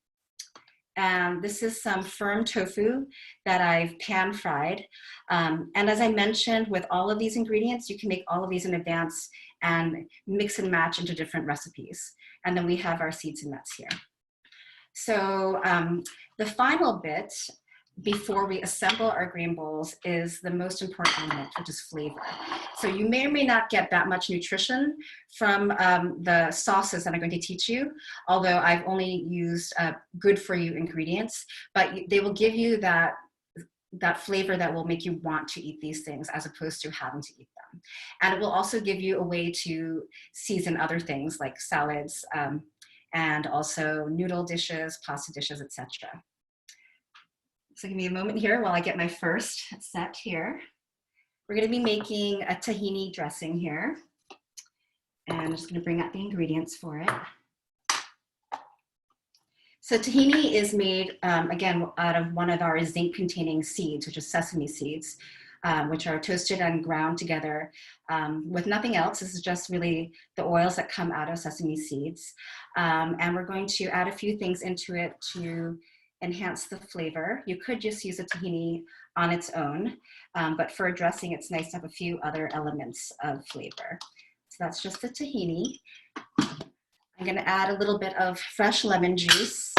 And this is some firm tofu that I've pan fried. And as I mentioned, with all of these ingredients, you can make all of these in advance and mix and match into different recipes. And then we have our seeds and nuts here. So the final bit before we assemble our green bowls is the most important element, which is flavor. So you may or may not get that much nutrition from the sauces that I'm going to teach you, although I've only used good for you ingredients, but they will give you that flavor that will make you want to eat these things as opposed to having to eat them. And it will also give you a way to season other things like salads and also noodle dishes, pasta dishes, etc. So give me a moment here while I get my first set here. We're going to be making a tahini dressing here. And I'm just going to bring out the ingredients for it. So tahini is made, again, out of one of our zinc-containing seeds, which is sesame seeds, which are toasted and ground together with nothing else. This is just really the oils that come out of sesame seeds. And we're going to add a few things into it to enhance the flavor. You could just use a tahini on its own, but for a dressing, it's nice to have a few other elements of flavor. So that's just the tahini. I'm gonna add a little bit of fresh lemon juice.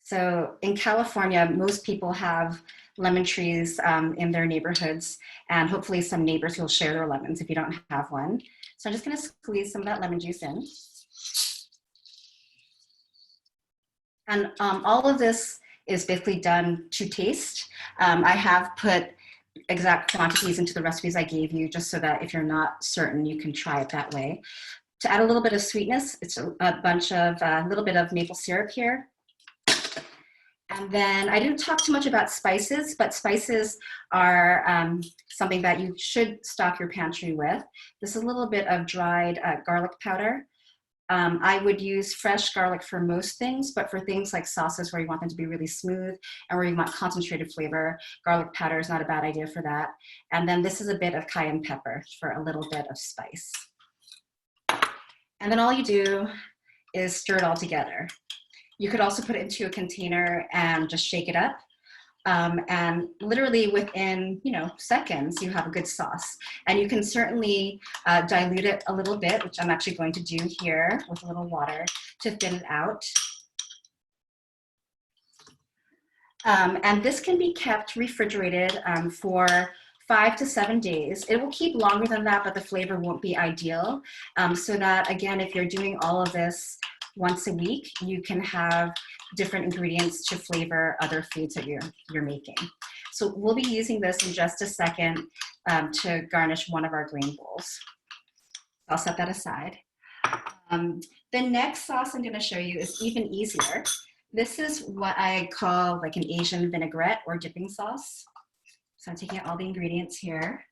So in California, most people have lemon trees in their neighborhoods, and hopefully some neighbors will share their lemons if you don't have one. So I'm just gonna squeeze some of that lemon juice in. And all of this is basically done to taste. I have put exact quantities into the recipes I gave you just so that if you're not certain, you can try it that way. To add a little bit of sweetness, it's a little bit of maple syrup here. And then I didn't talk too much about spices, but spices are something that you should stock your pantry with. This is a little bit of dried garlic powder. I would use fresh garlic for most things, but for things like sauces where you want them to be really smooth and where you want concentrated flavor, garlic powder is not a bad idea for that. And then this is a bit of cayenne pepper for a little bit of spice. And then all you do is stir it all together. You could also put it into a container and just shake it up. And literally within, seconds, you have a good sauce. And you can certainly dilute it a little bit, which I'm actually going to do here with a little water to thin it out. And this can be kept refrigerated for 5 to 7 days. It will keep longer than that, but the flavor won't be ideal. So that, again, if you're doing all of this once a week, you can have different ingredients to flavor other foods that you're making. So we'll be using this in just a second to garnish one of our green bowls. I'll set that aside. The next sauce I'm gonna show you is even easier. This is what I call like an Asian vinaigrette or dipping sauce. So I'm taking out all the ingredients here.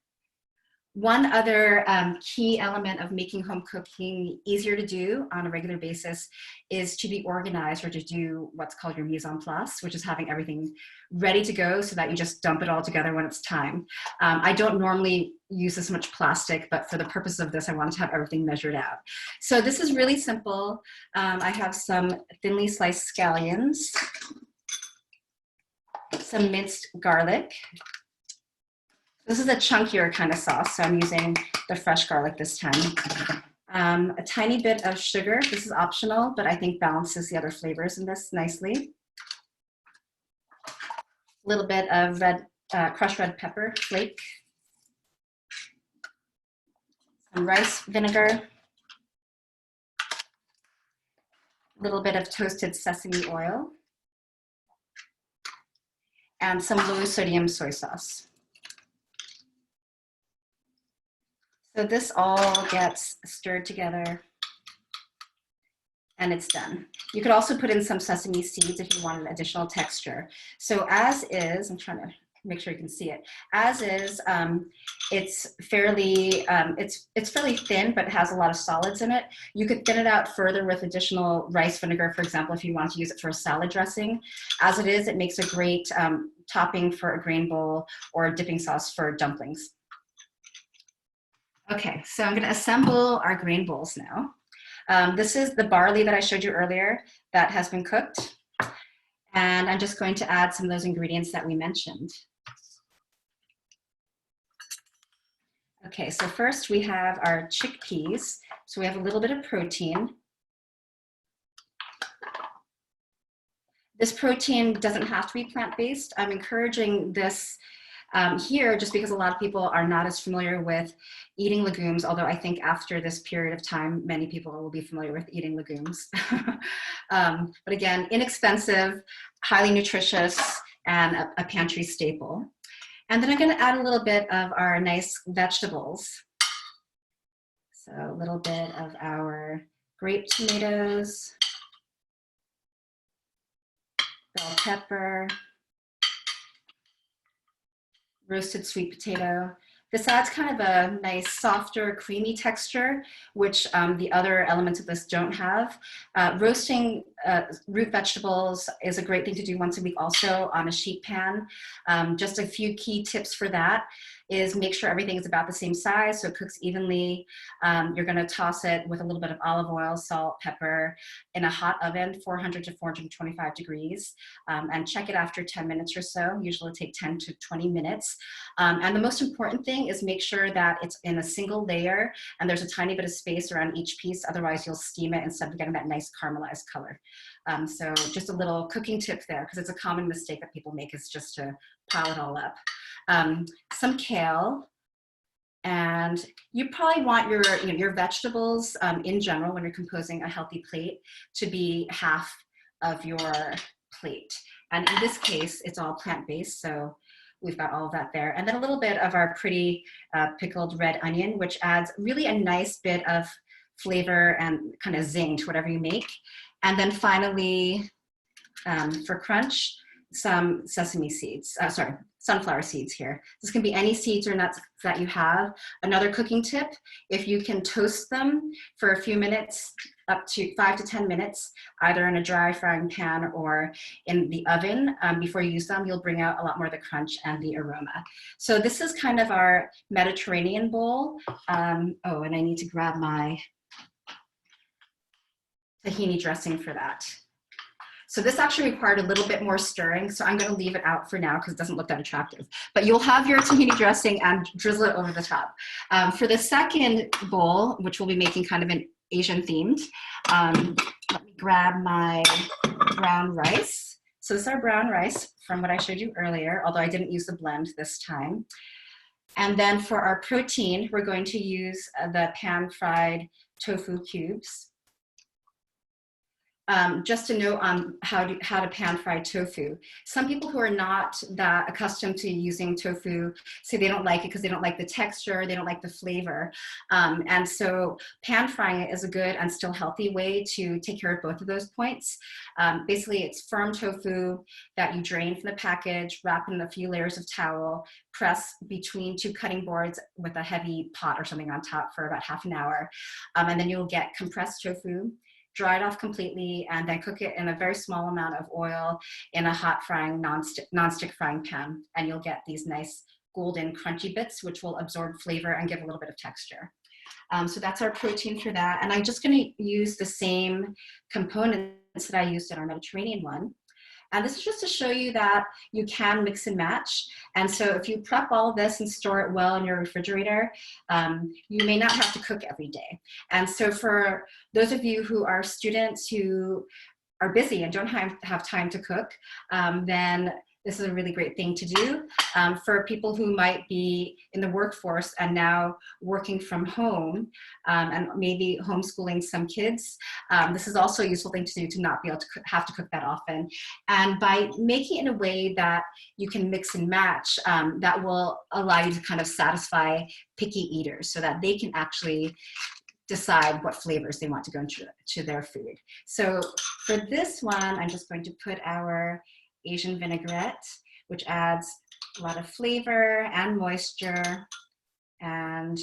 One other key element of making home cooking easier to do on a regular basis is to be organized, or to do what's called your mise en place, which is having everything ready to go so that you just dump it all together when it's time. I don't normally use this much plastic, but for the purpose of this, I wanted to have everything measured out. So this is really simple. I have some thinly sliced scallions, some minced garlic. This is a chunkier kind of sauce, so I'm using the fresh garlic this time. A tiny bit of sugar. This is optional, but I think balances the other flavors in this nicely. A little bit of crushed red pepper flake. Some rice vinegar. a little bit of toasted sesame oil, and some low sodium soy sauce. So this all gets stirred together and it's done. You could also put in some sesame seeds if you wanted additional texture. So as is, I'm trying to make sure you can see it. As is, it's fairly thin, but it has a lot of solids in it. You could thin it out further with additional rice vinegar, for example, if you want to use it for a salad dressing. As it is, it makes a great topping for a grain bowl or a dipping sauce for dumplings. Okay, so I'm gonna assemble our grain bowls now. This is the barley that I showed you earlier that has been cooked. And I'm just going to add some of those ingredients that we mentioned. Okay, so first we have our chickpeas. So we have a little bit of protein. This protein doesn't have to be plant-based. I'm encouraging this here just because a lot of people are not as familiar with eating legumes, although I think after this period of time, many people will be familiar with eating legumes. But again, inexpensive, highly nutritious, and a pantry staple. And then I'm gonna add a little bit of our nice vegetables. So a little bit of our grape tomatoes, bell pepper, roasted sweet potato. This adds kind of a nice, softer, creamy texture, which the other elements of this don't have. Roasting root vegetables is a great thing to do once a week also on a sheet pan. Just a few key tips for that is make sure everything is about the same size so it cooks evenly. You're gonna toss it with a little bit of olive oil, salt, pepper in a hot oven, 400 to 425 degrees, and check it after 10 minutes or so. Usually take 10 to 20 minutes. And the most important thing is make sure that it's in a single layer and there's a tiny bit of space around each piece, otherwise you'll steam it instead of getting that nice caramelized color. So just a little cooking tip there, because it's a common mistake that people make is just to pile it all up. Some kale, and you probably want your vegetables in general when you're composing a healthy plate to be half of your plate. And in this case, it's all plant-based, so we've got all of that there. And then a little bit of our pretty pickled red onion, which adds really a nice bit of flavor and kind of zing to whatever you make. And then finally, for crunch, some sesame seeds, sunflower seeds here. This can be any seeds or nuts that you have. Another cooking tip, if you can toast them for a few minutes, up to 5 to 10 minutes, either in a dry frying pan or in the oven, before you use them, you'll bring out a lot more of the crunch and the aroma. So this is kind of our Mediterranean bowl. Oh, and I need to grab my tahini dressing for that. So this actually required a little bit more stirring, so I'm going to leave it out for now because it doesn't look that attractive. But you'll have your tahini dressing and drizzle it over the top. For the second bowl, which we'll be making kind of an Asian themed, let me grab my brown rice. So this is our brown rice from what I showed you earlier, although I didn't use the blend this time. And then for our protein, we're going to use the pan-fried tofu cubes. Just to note on how to pan fry tofu. Some people who are not that accustomed to using tofu say they don't like it because they don't like the texture, they don't like the flavor. And so pan frying it is a good and still healthy way to take care of both of those points. Basically, it's firm tofu that you drain from the package, wrap in a few layers of towel, press between two cutting boards with a heavy pot or something on top for about half an hour. And then you'll get compressed tofu, dry it off completely, and then cook it in a very small amount of oil in a hot frying, non-stick frying pan. And you'll get these nice golden crunchy bits, which will absorb flavor and give a little bit of texture. So that's our protein for that. And I'm just gonna use the same components that I used in our Mediterranean one. And this is just to show you that you can mix and match. And so if you prep all of this and store it well in your refrigerator, you may not have to cook every day. And so for those of you who are students who are busy and don't have time to cook, then this is a really great thing to do. For people who might be in the workforce and now working from home and maybe homeschooling some kids, this is also a useful thing to do to not be able to have to cook that often. And by making it in a way that you can mix and match, that will allow you to kind of satisfy picky eaters so that they can actually decide what flavors they want to go into their food. So for this one, I'm just going to put our Asian vinaigrette, which adds a lot of flavor and moisture. And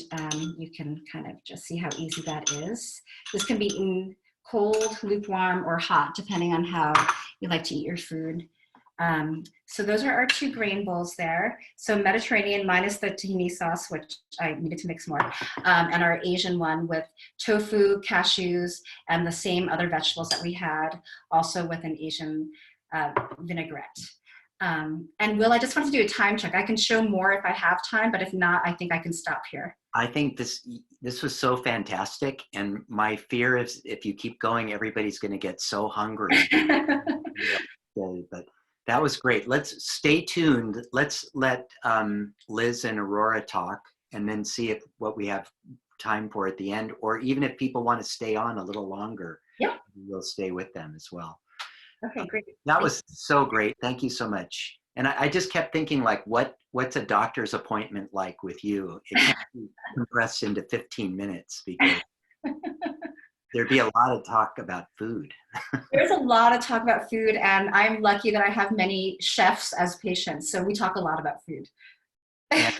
you can kind of just see how easy that is. This can be eaten cold, lukewarm, or hot, depending on how you like to eat your food. So those are our 2 grain bowls there. So Mediterranean minus the tahini sauce, which I needed to mix more, and our Asian one with tofu, cashews, and the same other vegetables that we had, also with an Asian vinaigrette. And Will, I just want to do a time check. I can show more if I have time, but if not, I think I can stop here. I think this was so fantastic, and my fear is if you keep going, everybody's going to get so hungry. But that was great. Let's stay tuned. Let's let Liz and Aurora talk, and then see what we have time for at the end, or even if people want to stay on a little longer, Yep. we'll stay with them as well. Okay, great. That was so great. Thank you so much. And I just kept thinking, like, what's a doctor's appointment like with you? It can't be compressed into 15 minutes because there'd be a lot of talk about food. There's a lot of talk about food, and I'm lucky that I have many chefs as patients, so we talk a lot about food. And,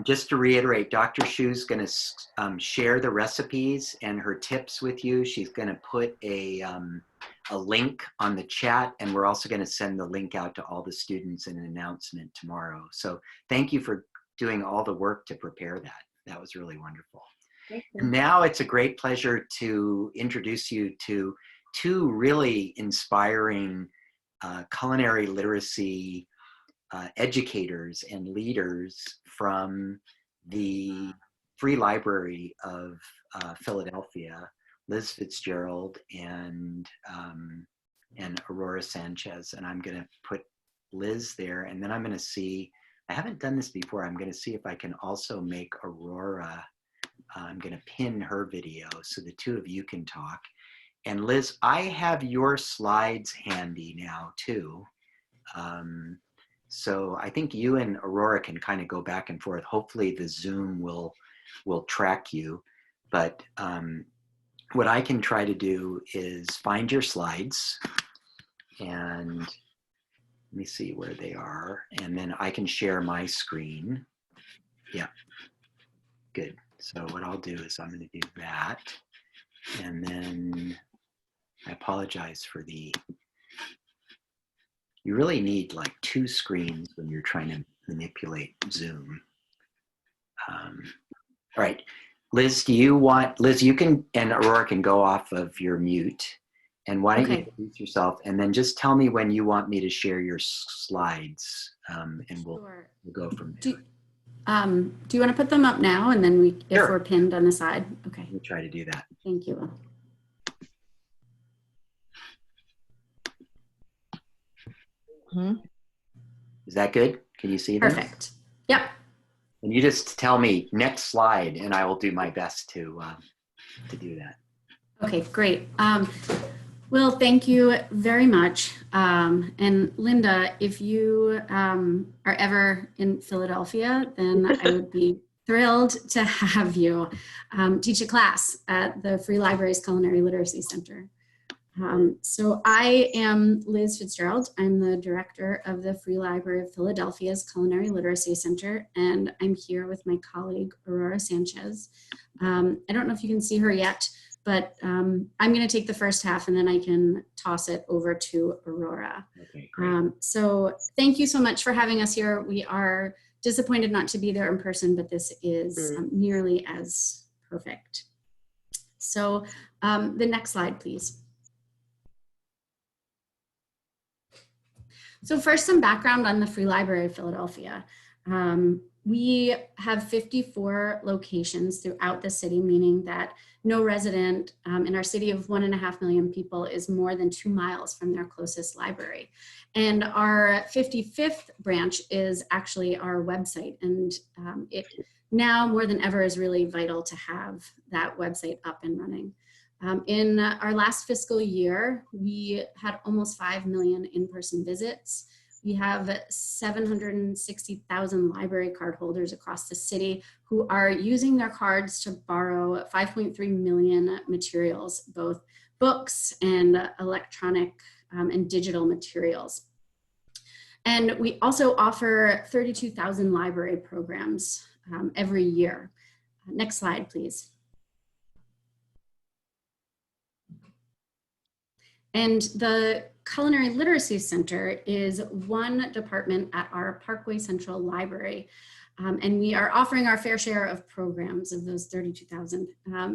just to reiterate, Dr. Shu's going to share the recipes and her tips with you. She's going to put a link on the chat, and we're also going to send the link out to all the students in an announcement tomorrow. So thank you for doing all the work to prepare that. That was really wonderful. And now it's a great pleasure to introduce you to 2 really inspiring culinary literacy educators and leaders from the Free Library of Philadelphia, Liz Fitzgerald and Aurora Sanchez. And I'm going to put Liz there, and then I'm going to see, I haven't done this before, I'm going to see if I can also make Aurora, I'm going to pin her video so the 2 of you can talk. And Liz, I have your slides handy now too. So I think you and Aurora can kind of go back and forth. Hopefully the Zoom will track you. But what I can try to do is find your slides, and let me see where they are. And then I can share my screen. Yeah, good. So what I'll do is I'm going to do that. And then I apologize for you really need like 2 screens when you're trying to manipulate Zoom. All right, Liz, you can, and Aurora can go off of your mute. And why don't you introduce yourself, and then just tell me when you want me to share your slides, and we'll go from there. Do you want to put them up now, and then if Sure. we're pinned on the side? Okay. We'll try to do that. Thank you. Is that good? Can you see them? Perfect. Yep. And you just tell me next slide, and I will do my best to do that. Okay, great. Well, thank you very much. And Linda, if you are ever in Philadelphia, then I would be thrilled to have you teach a class at the Free Library's Culinary Literacy Center. So I am Liz Fitzgerald. I'm the director of the Free Library of Philadelphia's Culinary Literacy Center, and I'm here with my colleague, Aurora Sanchez. I don't know if you can see her yet, but I'm going to take the first half, and then I can toss it over to Aurora. Okay, great. So thank you so much for having us here. We are disappointed not to be there in person, but this is nearly as perfect. So the next slide, please. So first, some background on the Free Library of Philadelphia. We have 54 locations throughout the city, meaning that no resident in our city of 1.5 million people is more than 2 miles from their closest library. And our 55th branch is actually our website. And it now more than ever is really vital to have that website up and running. In our last fiscal year, we had almost 5 million in-person visits. We have 760,000 library card holders across the city who are using their cards to borrow 5.3 million materials, both books and electronic and digital materials. And we also offer 32,000 library programs every year. Next slide, please. And the Culinary Literacy Center is one department at our Parkway Central Library. And we are offering our fair share of programs of those 32,000.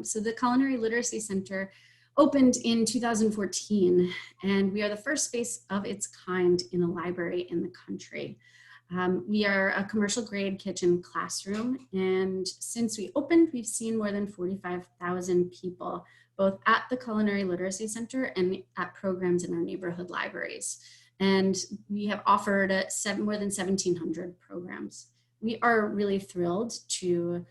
So the Culinary Literacy Center opened in 2014, and we are the first space of its kind in a library in the country. We are a commercial grade kitchen classroom, and since we opened, we've seen more than 45,000 people, both at the Culinary Literacy Center and at programs in our neighborhood libraries. And we have offered more than 1,700 programs. We are really thrilled to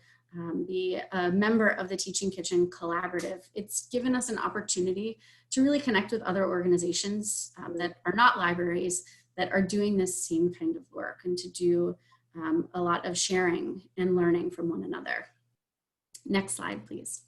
be a member of the Teaching Kitchen Collaborative. It's given us an opportunity to really connect with other organizations that are not libraries that are doing this same kind of work, and to do a lot of sharing and learning from one another. Next slide, please.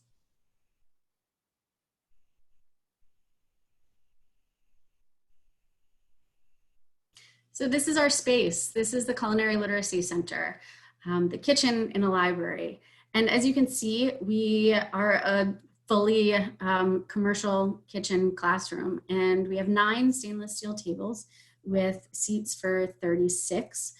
So this is our space. This is the Culinary Literacy Center, the kitchen in a library. And as you can see, we are a fully commercial kitchen classroom, and we have 9 stainless steel tables with seats for 36.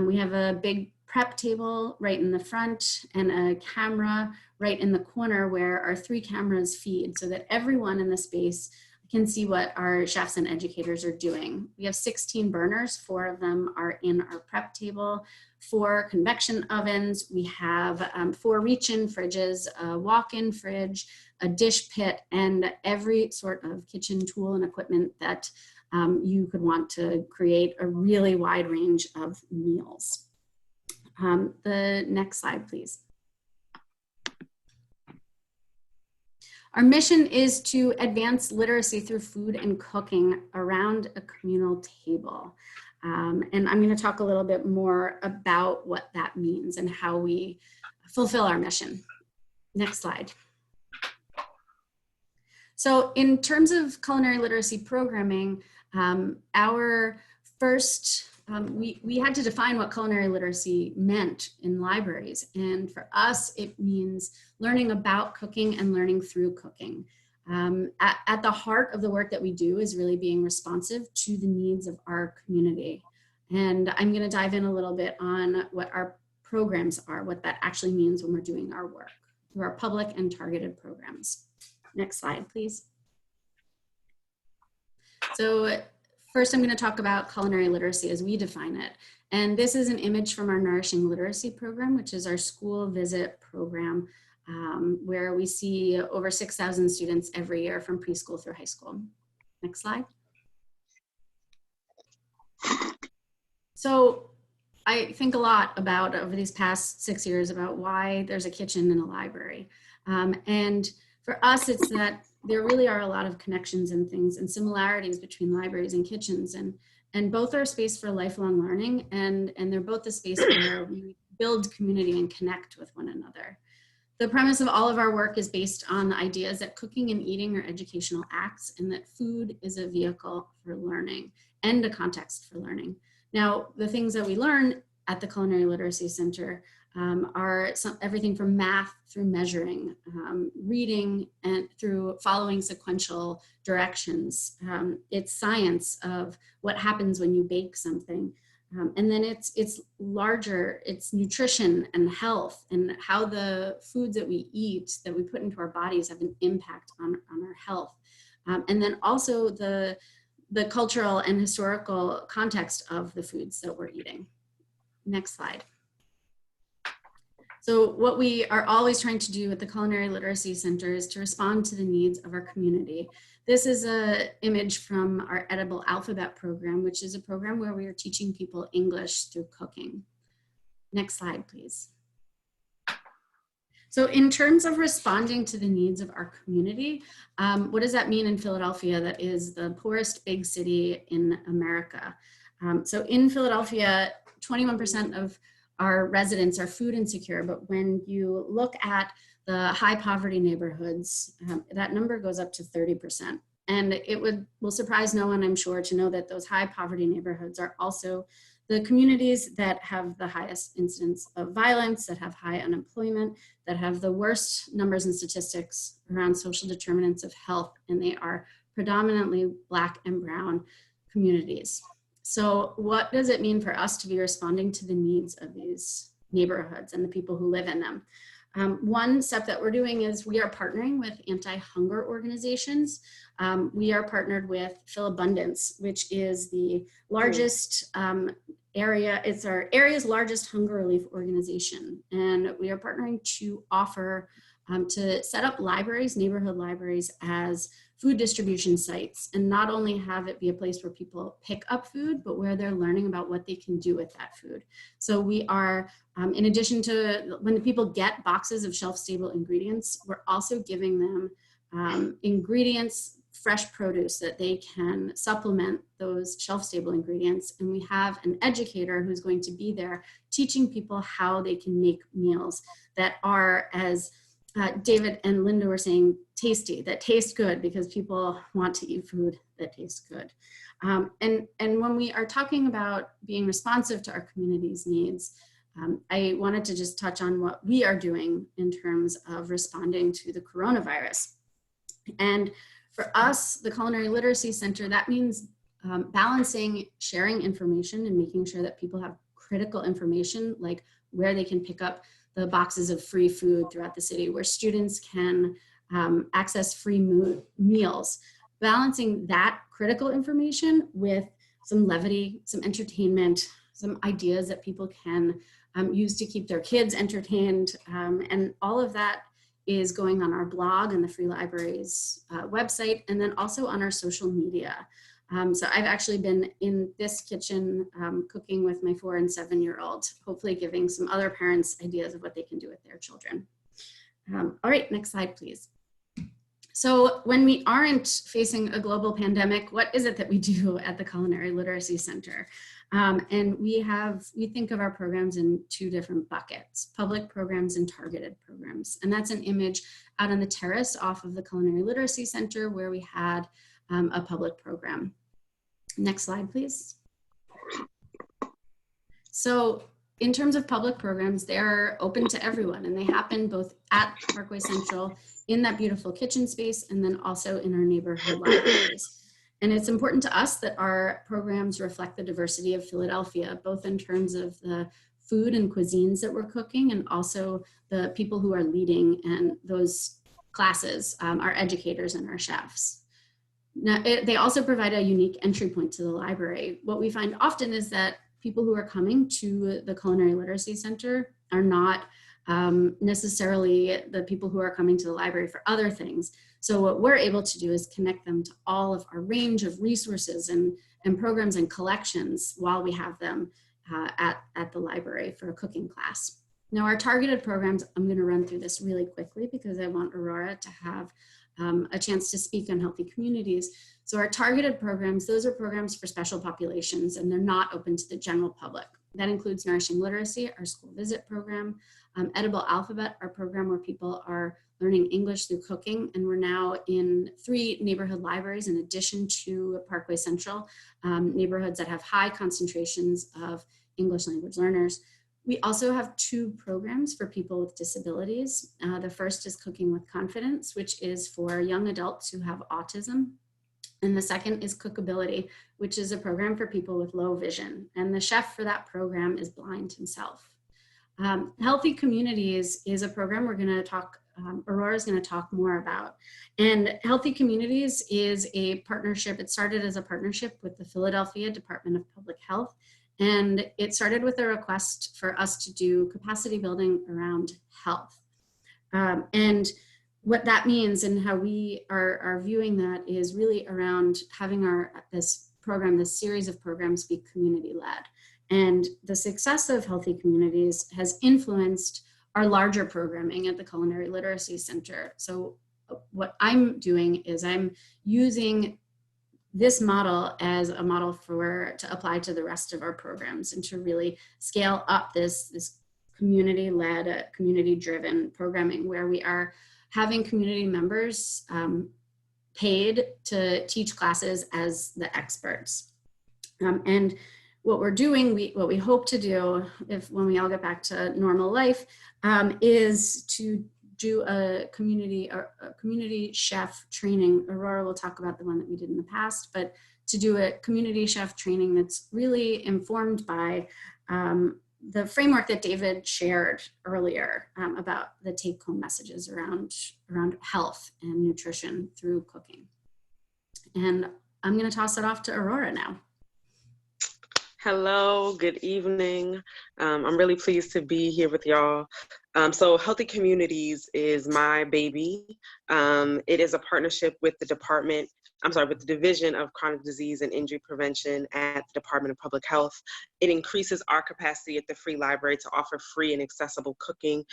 We have a big prep table right in the front and a camera right in the corner where our 3 cameras feed, so that everyone in the space can see what our chefs and educators are doing. We have 16 burners, 4 of them are in our prep table, 4 convection ovens. We have 4 reach-in fridges, a walk-in fridge, a dish pit, and every sort of kitchen tool and equipment that you could want to create a really wide range of meals. The next slide, please. Our mission is to advance literacy through food and cooking around a communal table. And I'm going to talk a little bit more about what that means and how we fulfill our mission. Next slide. So in terms of culinary literacy programming, our first, we had to define what culinary literacy meant in libraries. And for us, it means learning about cooking and learning through cooking. At the heart of the work that we do is really being responsive to the needs of our community. And I'm going to dive in a little bit on what our programs are, what that actually means when we're doing our work through our public and targeted programs. Next slide, please. So first, I'm going to talk about culinary literacy as we define it. And this is an image from our Nourishing Literacy program, which is our school visit program, where we see over 6,000 students every year from preschool through high school. Next slide. So I think a lot about, over these past 6 years, about why there's a kitchen in a library. And for us, it's that there really are a lot of connections and things and similarities between libraries and kitchens, and both are a space for lifelong learning, and they're both a space where we build community and connect with one another. The premise of all of our work is based on the ideas that cooking and eating are educational acts, and that food is a vehicle for learning and a context for learning. Now, the things that we learn at the Culinary Literacy Center are everything from math through measuring, reading, and through following sequential directions. It's science of what happens when you bake something. And then it's larger, it's nutrition and health, and how the foods that we eat, that we put into our bodies, have an impact on our health. And then also the the cultural and historical context of the foods that we're eating. Next slide. So what we are always trying to do at the Culinary Literacy Center is to respond to the needs of our community. This is an image from our Edible Alphabet program, which is a program where we are teaching people English through cooking. Next slide, please. So in terms of responding to the needs of our community, what does that mean in Philadelphia, that is the poorest big city in America? So in Philadelphia, 21% of our residents are food insecure, but when you look at the high poverty neighborhoods, that number goes up to 30%. And it will surprise no one, I'm sure, to know that those high poverty neighborhoods are also the communities that have the highest incidence of violence, that have high unemployment, that have the worst numbers and statistics around social determinants of health, and they are predominantly Black and Brown communities. So what does it mean for us to be responding to the needs of these neighborhoods and the people who live in them? One step that we're doing is we are partnering with anti-hunger organizations. We are partnered with Philabundance, which is the largest it's our area's largest hunger relief organization. And we are partnering to offer, to set up libraries, neighborhood libraries, as food distribution sites, and not only have it be a place where people pick up food, but where they're learning about what they can do with that food. So we are, in addition to when the people get boxes of shelf-stable ingredients, we're also giving them ingredients, fresh produce that they can supplement those shelf-stable ingredients. And we have an educator who's going to be there teaching people how they can make meals that are, as David and Linda were saying, tasty, that taste good, because people want to eat food that tastes good. And when we are talking about being responsive to our community's needs, I wanted to just touch on what we are doing in terms of responding to the coronavirus. And for us, the Culinary Literacy Center, that means balancing sharing information and making sure that people have critical information, like where they can pick up the boxes of free food throughout the city, where students can access free meals, balancing that critical information with some levity, some entertainment, some ideas that people can use to keep their kids entertained. And all of that is going on our blog and the Free Libraries website, and then also on our social media. So I've actually been in this kitchen cooking with my 4- and 7-year-old, hopefully giving some other parents ideas of what they can do with their children. All right, next slide, please. So when we aren't facing a global pandemic, what is it that we do at the Culinary Literacy Center? And we think of our programs in 2 different buckets: public programs and targeted programs. And that's an image out on the terrace off of the Culinary Literacy Center where we had a public program. Next slide, please. So in terms of public programs, they're open to everyone, and they happen both at Parkway Central in that beautiful kitchen space, and then also in our neighborhood libraries. And it's important to us that our programs reflect the diversity of Philadelphia, both in terms of the food and cuisines that we're cooking, and also the people who are leading and those classes, our educators and our chefs. Now, they also provide a unique entry point to the library. What we find often is that people who are coming to the Culinary Literacy Center are not necessarily the people who are coming to the library for other things. So what we're able to do is connect them to all of our range of resources and programs and collections while we have them at the library for a cooking class. Now, our targeted programs, I'm going to run through this really quickly because I want Aurora to have a chance to speak on healthy communities. So our targeted programs, those are programs for special populations, and they're not open to the general public. That includes Nourishing Literacy, our school visit program, Edible Alphabet, our program where people are learning English through cooking, and we're now in 3 neighborhood libraries in addition to Parkway Central, neighborhoods that have high concentrations of English language learners. We also have 2 programs for people with disabilities. The first is Cooking with Confidence, which is for young adults who have autism. And the second is Cookability, which is a program for people with low vision. And the chef for that program is blind himself. Healthy Communities is a program we're going to talk Aurora is going to talk more about. And Healthy Communities is a partnership. It started as a partnership with the Philadelphia Department of Public Health. And it started with a request for us to do capacity building around health. And what that means and how we are viewing that is really around having this series of programs be community-led. And the success of Healthy Communities has influenced our larger programming at the Culinary Literacy Center. So what I'm doing is I'm using this model as a model to apply to the rest of our programs and to really scale up this community-led, community-driven programming where we are having community members paid to teach classes as the experts. And what we're doing, what we hope to do when we all get back to normal life is to do a community chef training. Aurora will talk about the one that we did in the past, but to do a community chef training that's really informed by the framework that David shared earlier about the take-home messages around health and nutrition through cooking. And I'm going to toss it off to Aurora now. Hello, good evening. I'm really pleased to be here with y'all. So Healthy Communities is my baby. It is a partnership with the Division of Chronic Disease and Injury Prevention at the Department of Public Health. It increases our capacity at the Free Library to offer free and accessible cooking,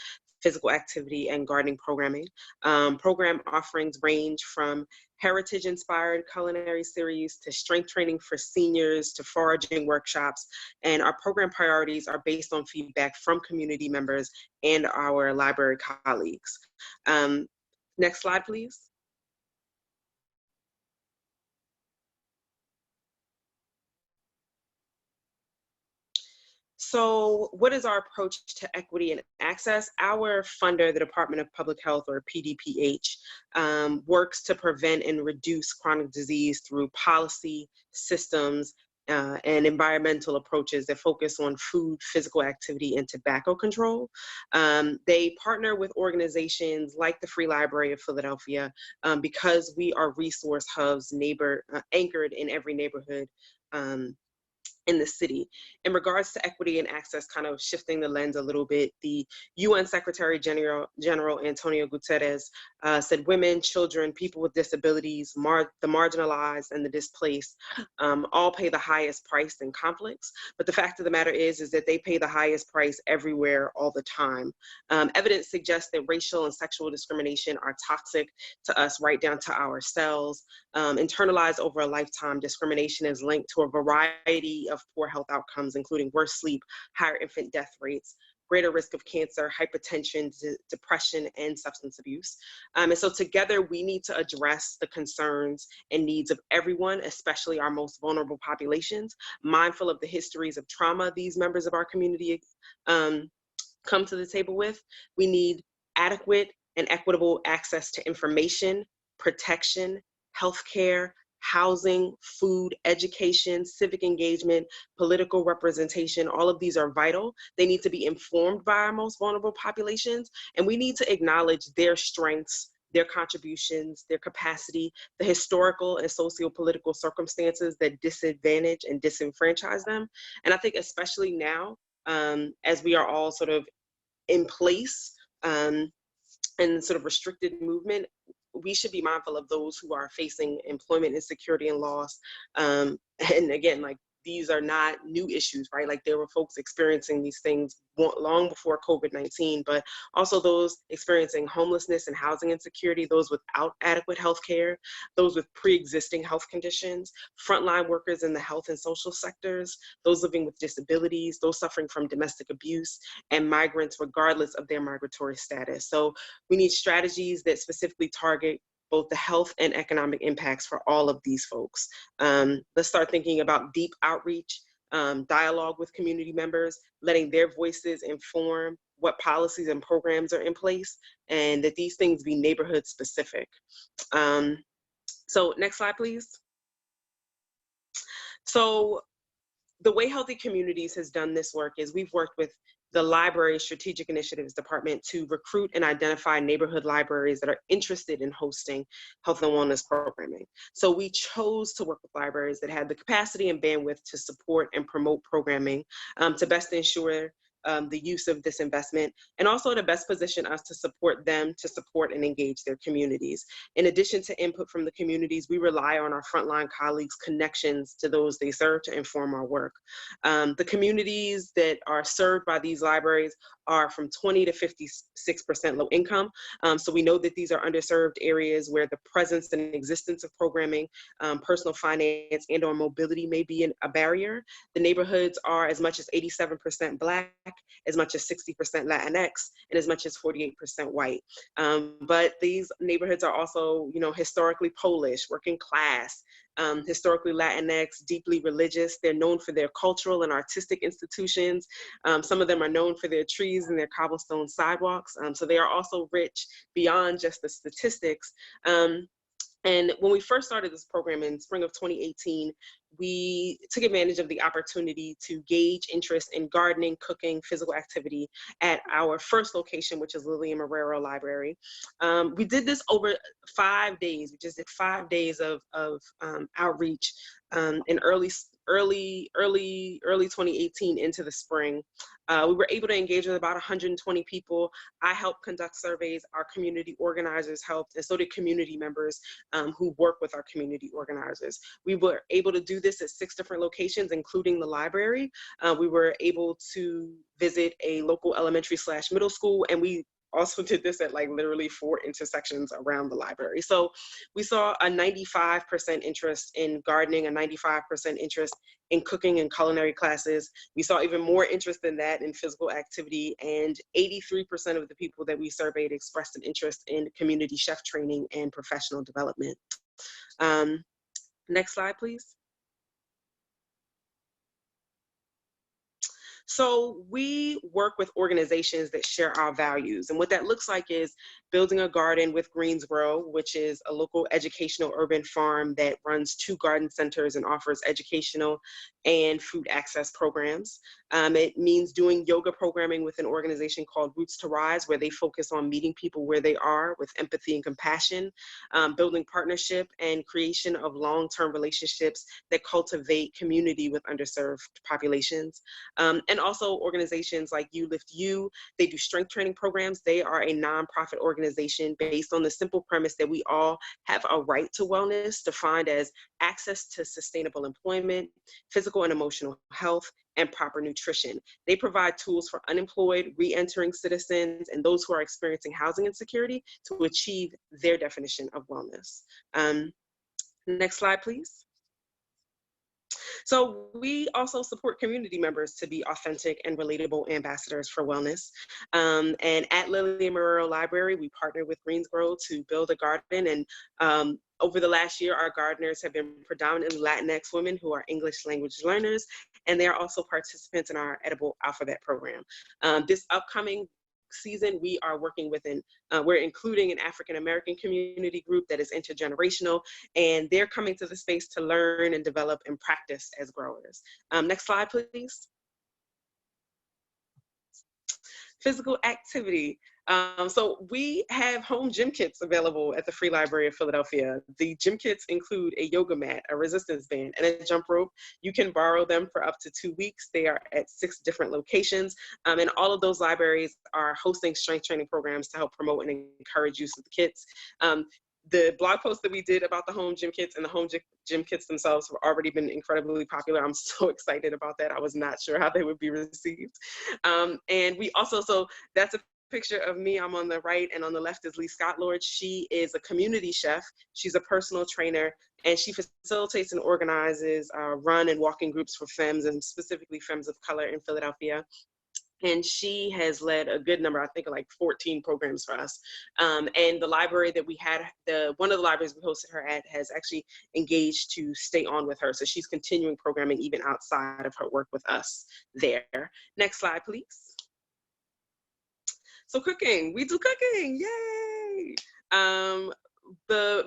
physical activity, and gardening programming. Program offerings range from heritage-inspired culinary series to strength training for seniors to foraging workshops. And our program priorities are based on feedback from community members and our library colleagues. Next slide, please. So what is our approach to equity and access? Our funder, the Department of Public Health, or PDPH, works to prevent and reduce chronic disease through policy, systems, and environmental approaches that focus on food, physical activity, and tobacco control. They partner with organizations like the Free Library of Philadelphia because we are resource hubs anchored in every neighborhood in the city. In regards to equity and access, kind of shifting the lens a little bit, the UN Secretary General Antonio Guterres said women, children, people with disabilities, the marginalized, and the displaced all pay the highest price in conflicts. But the fact of the matter is that they pay the highest price everywhere, all the time. Evidence suggests that racial and sexual discrimination are toxic to us, right down to our cells. Internalized over a lifetime, discrimination is linked to a variety of poor health outcomes, including worse sleep, higher infant death rates, greater risk of cancer, hypertension, depression, and substance abuse. And so together we need to address the concerns and needs of everyone, especially our most vulnerable populations, mindful of the histories of trauma these members of our community come to the table with. We need adequate and equitable access to information, protection, healthcare, housing, food, education, civic engagement, political representation. All of these are vital. They need to be informed by our most vulnerable populations, and we need to acknowledge their strengths, their contributions, their capacity, the historical and socio-political circumstances that disadvantage and disenfranchise them. And I think especially now, as we are all sort of in place and sort of restricted movement, we should be mindful of those who are facing employment insecurity and loss. And again, like, these are not new issues, right? Like, there were folks experiencing these things long before COVID-19, but also those experiencing homelessness and housing insecurity, those without adequate health care, those with pre-existing health conditions, frontline workers in the health and social sectors, those living with disabilities, those suffering from domestic abuse, and migrants regardless of their migratory status. So we need strategies that specifically target both the health and economic impacts for all of these folks. Let's start thinking about deep outreach, dialogue with community members, letting their voices inform what policies and programs are in place, and that these things be neighborhood specific. So next slide, please. So the way Healthy Communities has done this work is we've worked with the Library Strategic Initiatives Department to recruit and identify neighborhood libraries that are interested in hosting health and wellness programming. So we chose to work with libraries that had the capacity and bandwidth to support and promote programming to best ensure the use of this investment, and also to best position us to support them to support and engage their communities. In addition to input from the communities, we rely on our frontline colleagues' connections to those they serve to inform our work. The communities that are served by these libraries are from 20 to 56% low income. So we know that these are underserved areas where the presence and existence of programming, personal finance, and or mobility may be a barrier. The neighborhoods are as much as 87% Black, as much as 60% Latinx, and as much as 48% white. But these neighborhoods are also, historically Polish, working class, historically Latinx, deeply religious. They're known for their cultural and artistic institutions. Some of them are known for their trees and their cobblestone sidewalks. So they are also rich beyond just the statistics. And when we first started this program in spring of 2018, we took advantage of the opportunity to gauge interest in gardening, cooking, physical activity at our first location, which is Lillian Marrero Library. We did this over 5 days. We just did 5 days of outreach in early 2018 into the spring. We were able to engage with about 120 people. I helped conduct surveys, our community organizers helped, and so did community members who work with our community organizers. We were able to do this at 6 different locations, including the library. We were able to visit a local elementary/middle school, and we also did this at literally 4 intersections around the library. So we saw a 95% interest in gardening, a 95% interest in cooking and culinary classes. We saw even more interest than that in physical activity, and 83% of the people that we surveyed expressed an interest in community chef training and professional development. Next slide, please. So we work with organizations that share our values. And what that looks like is building a garden with Greensgrow, which is a local educational urban farm that runs 2 garden centers and offers educational and food access programs. It means doing yoga programming with an organization called Roots to Rise, where they focus on meeting people where they are with empathy and compassion, building partnership and creation of long-term relationships that cultivate community with underserved populations. And also organizations like You Lift You, they do strength training programs. They are a nonprofit organization based on the simple premise that we all have a right to wellness, defined as access to sustainable employment, physical and emotional health, and proper nutrition. They provide tools for unemployed, re-entering citizens, and those who are experiencing housing insecurity to achieve their definition of wellness. Next slide, please. So we also support community members to be authentic and relatable ambassadors for wellness. And at Lillian Marrero Library, we partnered with Greensgrow to build a garden. And over the last year, our gardeners have been predominantly Latinx women who are English language learners, and they are also participants in our Edible Alphabet program. This upcoming season, we are working with we're including an African-American community group that is intergenerational, and they're coming to the space to learn and develop and practice as growers. Next slide, please. Physical activity. So we have home gym kits available at the Free Library of Philadelphia. The gym kits include a yoga mat, a resistance band, and a jump rope. You can borrow them for up to 2 weeks. They are at 6 different locations. And all of those libraries are hosting strength training programs to help promote and encourage use of the kits. The blog post that we did about the home gym kits and the home gym kits themselves have already been incredibly popular. I'm so excited about that. I was not sure how they would be received. And we also, so that's a picture of me. I'm on the right, and on the left is Lee Scott Lord. She is a community chef. She's a personal trainer, and she facilitates and organizes run and walking groups for femmes, and specifically femmes of color in Philadelphia. And she has led a good number, I think like 14 programs for us. And the library that we had, one of the libraries we hosted her at has actually engaged to stay on with her. So she's continuing programming even outside of her work with us there. Next slide, please. So cooking, we do cooking, yay!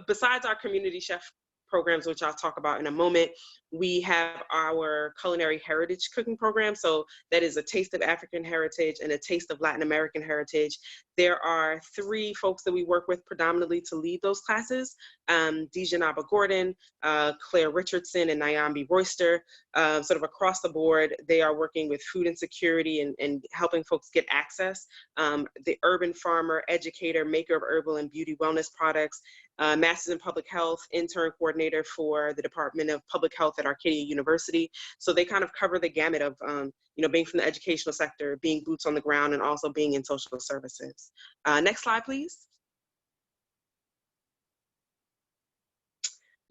Besides our community chef programs, which I'll talk about in a moment. We have our culinary heritage cooking program. So that is a taste of African heritage and a taste of Latin American heritage. There are 3 folks that we work with predominantly to lead those classes. Dejanaba Gordon, Claire Richardson, and Nyambi Royster. Sort of across the board, they are working with food insecurity and helping folks get access. The urban farmer, educator, maker of herbal and beauty wellness products, Masters in Public Health, intern coordinator for the Department of Public Health at Arcadia University. So they kind of cover the gamut of, being from the educational sector, being boots on the ground, and also being in social services. Next slide, please.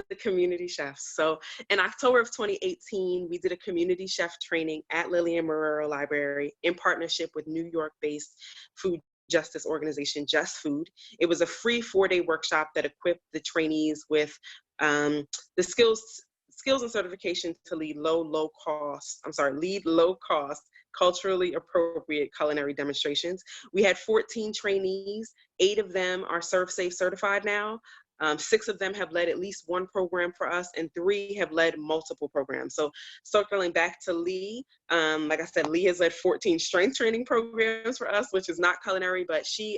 The community chefs. So in October of 2018, we did a community chef training at Lillian Marrero Library in partnership with New York-based food justice organization Just Food. It was a free 4-day workshop that equipped the trainees with the skills and certification to lead low cost, culturally appropriate culinary demonstrations. We had 14 trainees. 8 of them are ServSafe certified now. 6 of them have led at least 1 program for us, and 3 have led multiple programs. So circling back to Lee, like I said, Lee has led 14 strength training programs for us, which is not culinary, but she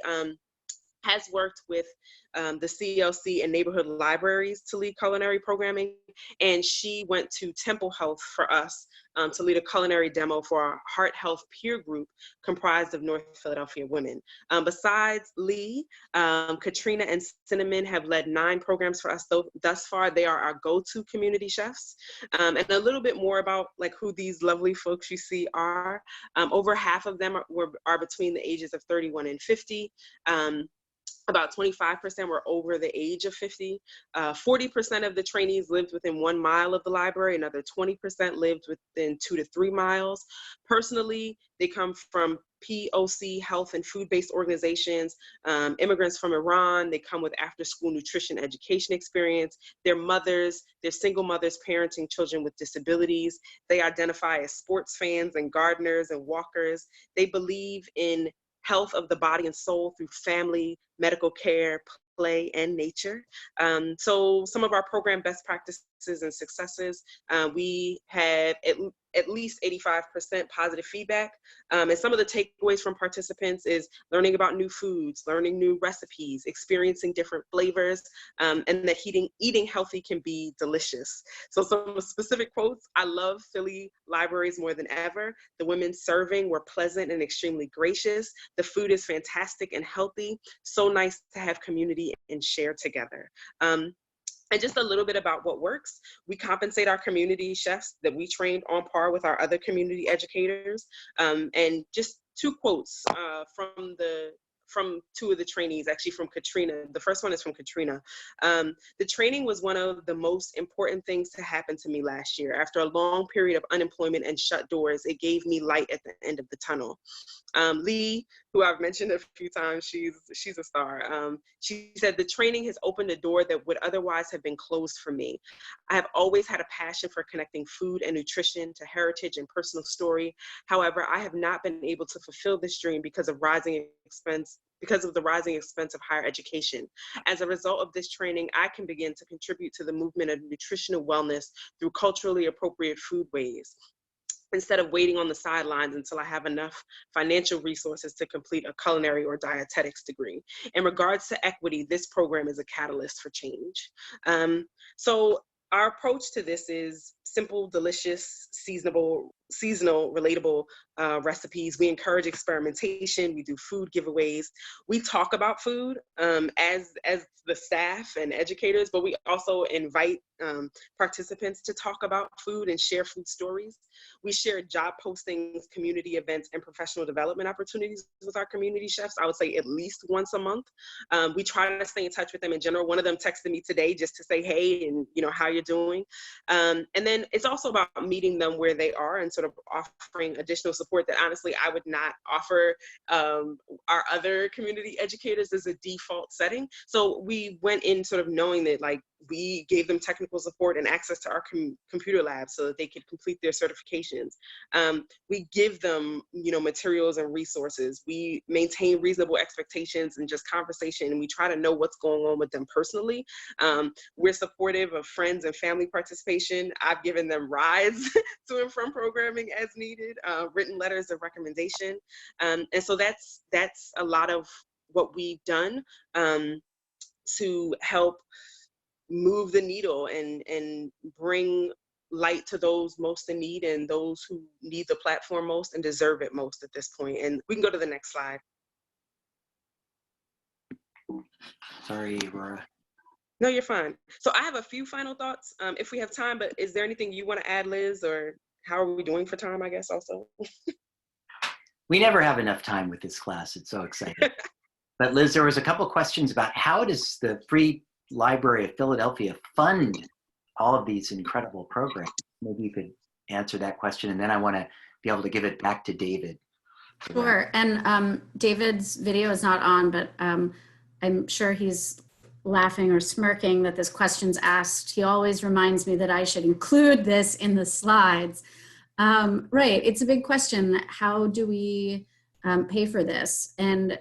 has worked with the CLC and neighborhood libraries to lead culinary programming. And she went to Temple Health for us to lead a culinary demo for our Heart Health peer group comprised of North Philadelphia women. Besides Lee, Katrina and Cinnamon have led 9 programs for us thus far. They are our go-to community chefs. And a little bit more about like who these lovely folks you see are. Over half of them are between the ages of 31 and 50. About 25% were over the age of 50. 40% of the trainees lived within 1 mile of the library. Another 20% lived within 2 to 3 miles. Personally, they come from POC health and food-based organizations, immigrants from Iran. They come with after-school nutrition education experience. They're mothers, they're single mothers parenting children with disabilities. They identify as sports fans and gardeners and walkers. They believe in health of the body and soul through family, medical care, play, and nature. So some of our program best practices and successes, we have at least 85% positive feedback. And some of the takeaways from participants is learning about new foods, learning new recipes, experiencing different flavors, and that eating healthy can be delicious. So some specific quotes: I love Philly libraries more than ever. The women serving were pleasant and extremely gracious. The food is fantastic and healthy. So nice to have community and share together. And just a little bit about what works. We compensate our community chefs that we trained on par with our other community educators. And just 2 quotes from 2 of the trainees, actually from Katrina. The first one is from Katrina. The training was one of the most important things to happen to me last year. After a long period of unemployment and shut doors, it gave me light at the end of the tunnel. Lee, who I've mentioned a few times, she's a star. She said, the training has opened a door that would otherwise have been closed for me. I have always had a passion for connecting food and nutrition to heritage and personal story. However, I have not been able to fulfill this dream because of the rising expense of higher education. As a result of this training, I can begin to contribute to the movement of nutritional wellness through culturally appropriate food ways, instead of waiting on the sidelines until I have enough financial resources to complete a culinary or dietetics degree. In regards to equity, this program is a catalyst for change. So our approach to this is simple, delicious, seasonal, relatable recipes. We encourage experimentation. We do food giveaways. We talk about food as the staff and educators, but we also invite participants to talk about food and share food stories. We share job postings, community events, and professional development opportunities with our community chefs. I would say at least once a month. We try to stay in touch with them in general. One of them texted me today just to say, hey, and how you're doing. And then it's also about meeting them where they are and sort of offering additional support support that honestly I would not offer our other community educators as a default setting. So we went in sort of knowing that like we gave them technical support and access to our computer labs so that they could complete their certifications. We give them, you know, materials and resources. We maintain reasonable expectations and just conversation, and we try to know what's going on with them personally. We're supportive of friends and family participation. I've given them rides to and from programming as needed, written letters of recommendation. And so that's a lot of what we've done to help move the needle and bring light to those most in need and those who need the platform most and deserve it most at this point. And we can go to the next slide. Sorry, Aurora. No, you're fine. So I have a few final thoughts if we have time, but is there anything you want to add, Liz, or how are we doing for time, I guess, also? We never have enough time with this class. It's so exciting. But Liz, there was a couple questions about how does the Free Library of Philadelphia fund all of these incredible programs? Maybe you could answer that question, and then I want to be able to give it back to David. Sure. And David's video is not on, but I'm sure he's laughing or smirking that this question's asked. He always reminds me that I should include this in the slides. Right, it's a big question. How do we pay for this? And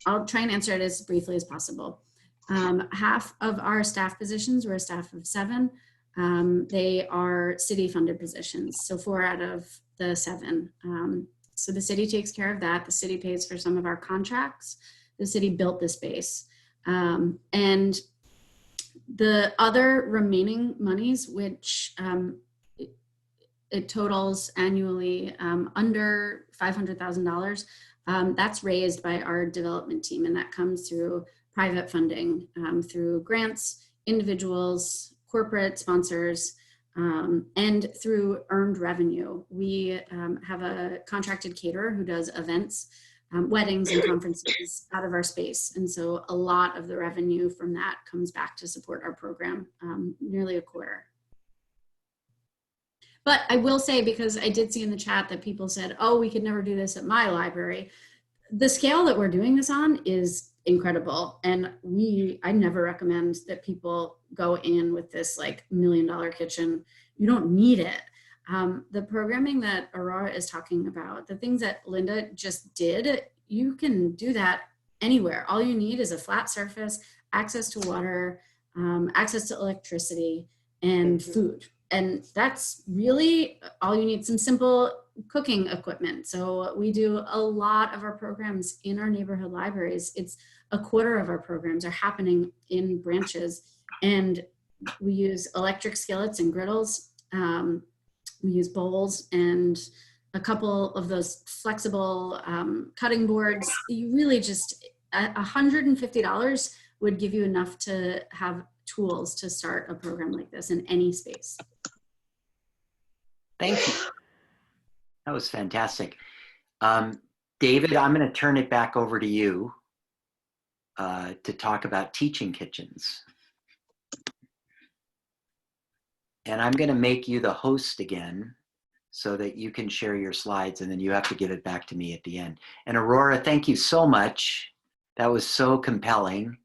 I'll try and answer it as briefly as possible. Half of our staff positions, we're a staff of 7. They are city-funded positions, so 4 out of the 7. So the city takes care of that. The city pays for some of our contracts. The city built the space. And the other remaining monies, which it totals annually under $500,000, that's raised by our development team, and that comes through private funding, through grants, individuals, corporate sponsors, and through earned revenue. We have a contracted caterer who does events, weddings and conferences out of our space. And so a lot of the revenue from that comes back to support our program, nearly a quarter. But I will say, because I did see in the chat that people said, oh, we could never do this at my library. The scale that we're doing this on is incredible. And I never recommend that people go in with this like $1 million kitchen. You don't need it. The programming that Aurora is talking about, the things that Linda just did, you can do that anywhere. All you need is a flat surface, access to water, access to electricity, and food. And that's really all you need, some simple cooking equipment. So we do a lot of our programs in our neighborhood libraries. It's a quarter of our programs are happening in branches, and we use electric skillets and griddles. We use bowls and a couple of those flexible cutting boards. You really just, $150 would give you enough to have tools to start a program like this in any space. Thank you. That was fantastic. David, I'm going to turn it back over to you to talk about teaching kitchens. And I'm going to make you the host again so that you can share your slides, and then you have to give it back to me at the end. And Aurora, thank you so much. That was so compelling.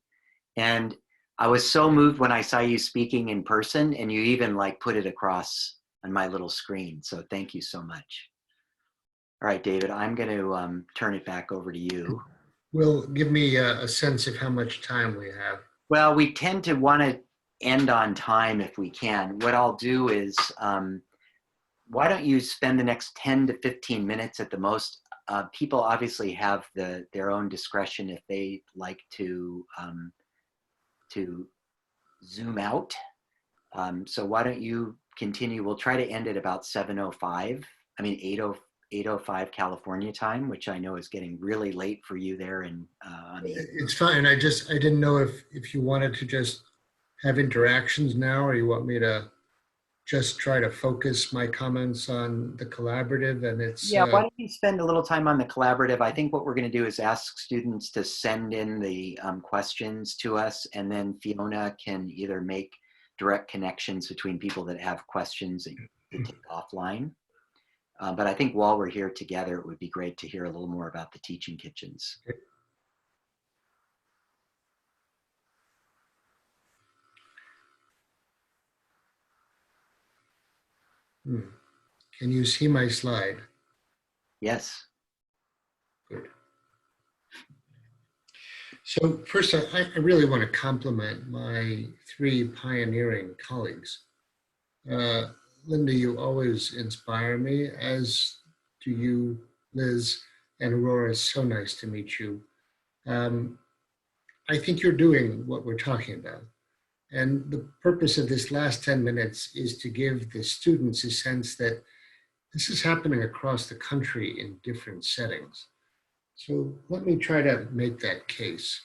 And I was so moved when I saw you speaking in person, and you even like put it across on my little screen. So thank you so much. All right, David, I'm going to turn it back over to you. Will give me a sense of how much time we have. Well, we tend to want to end on time if we can. What I'll do is, why don't you spend the next 10 to 15 minutes at the most? People obviously have their own discretion if they like to zoom out. So why don't you continue? We'll try to end at about 7:05. I mean 8:05 California time, which I know is getting really late for you there. And it's fine. I didn't know if you wanted to just have interactions now, or you want me to just try to focus my comments on the collaborative. And it's yeah. Why don't you spend a little time on the collaborative? I think what we're going to do is ask students to send in the questions to us, and then Fiona can either make direct connections between people that have questions that you take offline. But I think while we're here together, it would be great to hear a little more about the teaching kitchens. Can you see my slide? Yes. Good. So first, I really want to compliment my three pioneering colleagues. Linda, you always inspire me, as do you, Liz, and Aurora. It's so nice to meet you. I think you're doing what we're talking about. And the purpose of this last 10 minutes is to give the students a sense that this is happening across the country in different settings. So let me try to make that case.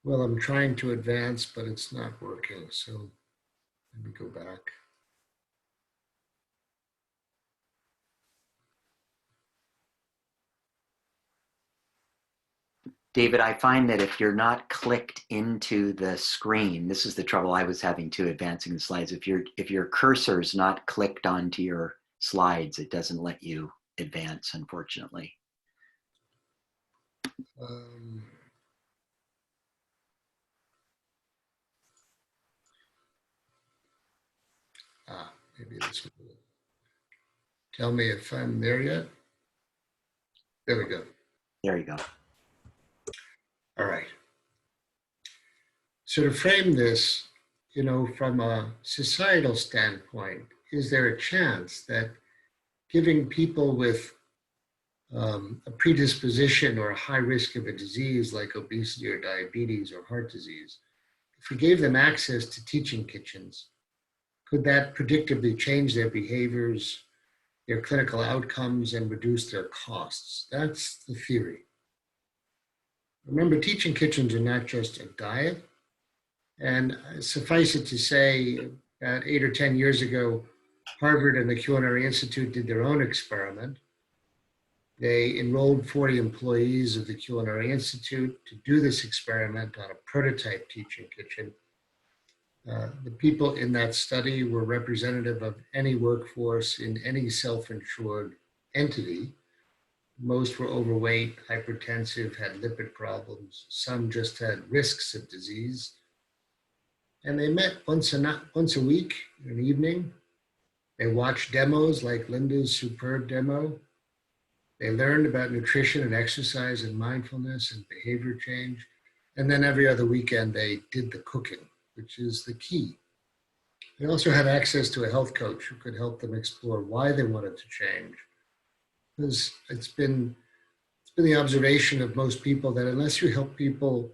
Well, I'm trying to advance, but it's not working. So let me go back. David, I find that if you're not clicked into the screen, this is the trouble I was having too advancing the slides. If your cursor's not clicked onto your slides, it doesn't let you advance, unfortunately. Maybe this will tell me if I'm there yet. There we go. There you go. All right. So to frame this, from a societal standpoint, is there a chance that giving people with a predisposition or a high risk of a disease like obesity or diabetes or heart disease, if we gave them access to teaching kitchens, could that predictably change their behaviors, their clinical outcomes, and reduce their costs? That's the theory. Remember, teaching kitchens are not just a diet. And suffice it to say, about 8 or 10 years ago, Harvard and the Culinary Institute did their own experiment. They enrolled 40 employees of the Culinary Institute to do this experiment on a prototype teaching kitchen. The people in that study were representative of any workforce in any self-insured entity. Most were overweight, hypertensive, had lipid problems. Some just had risks of disease. And they met once a week in an evening. They watched demos like Linda's superb demo. They learned about nutrition and exercise and mindfulness and behavior change. And then every other weekend, they did the cooking, which is the key. They also had access to a health coach who could help them explore why they wanted to change. Because it's been the observation of most people that unless you help people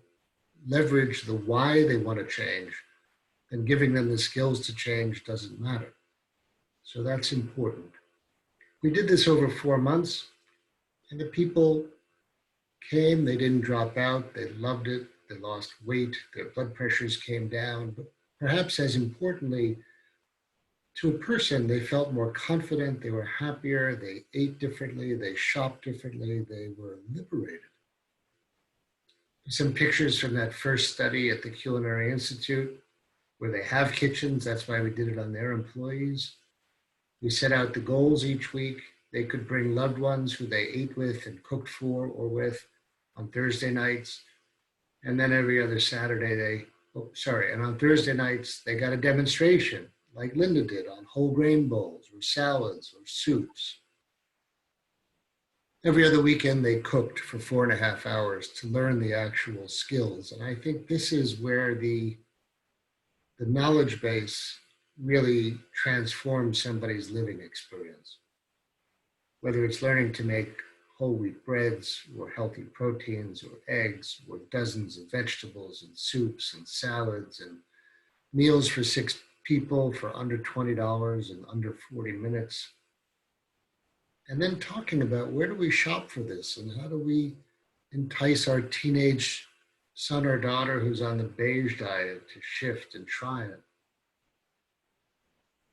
leverage the why they want to change, then giving them the skills to change doesn't matter. So that's important. We did this over 4 months, and the people came, they didn't drop out, they loved it, they lost weight, their blood pressures came down, but perhaps as importantly, to a person, they felt more confident, they were happier, they ate differently, they shopped differently, they were liberated. Some pictures from that first study at the Culinary Institute, where they have kitchens, that's why we did it on their employees. We set out the goals each week. They could bring loved ones who they ate with and cooked for or with on Thursday nights. And then every other Saturday, and on Thursday nights, they got a demonstration like Linda did on whole grain bowls or salads or soups. Every other weekend, they cooked for 4.5 hours to learn the actual skills. And I think this is where the knowledge base really transforms somebody's living experience. Whether it's learning to make whole wheat breads or healthy proteins or eggs or dozens of vegetables and soups and salads and meals for 6 people for under $20 in under 40 minutes. And then talking about where do we shop for this and how do we entice our teenage son or daughter who's on the beige diet to shift and try it.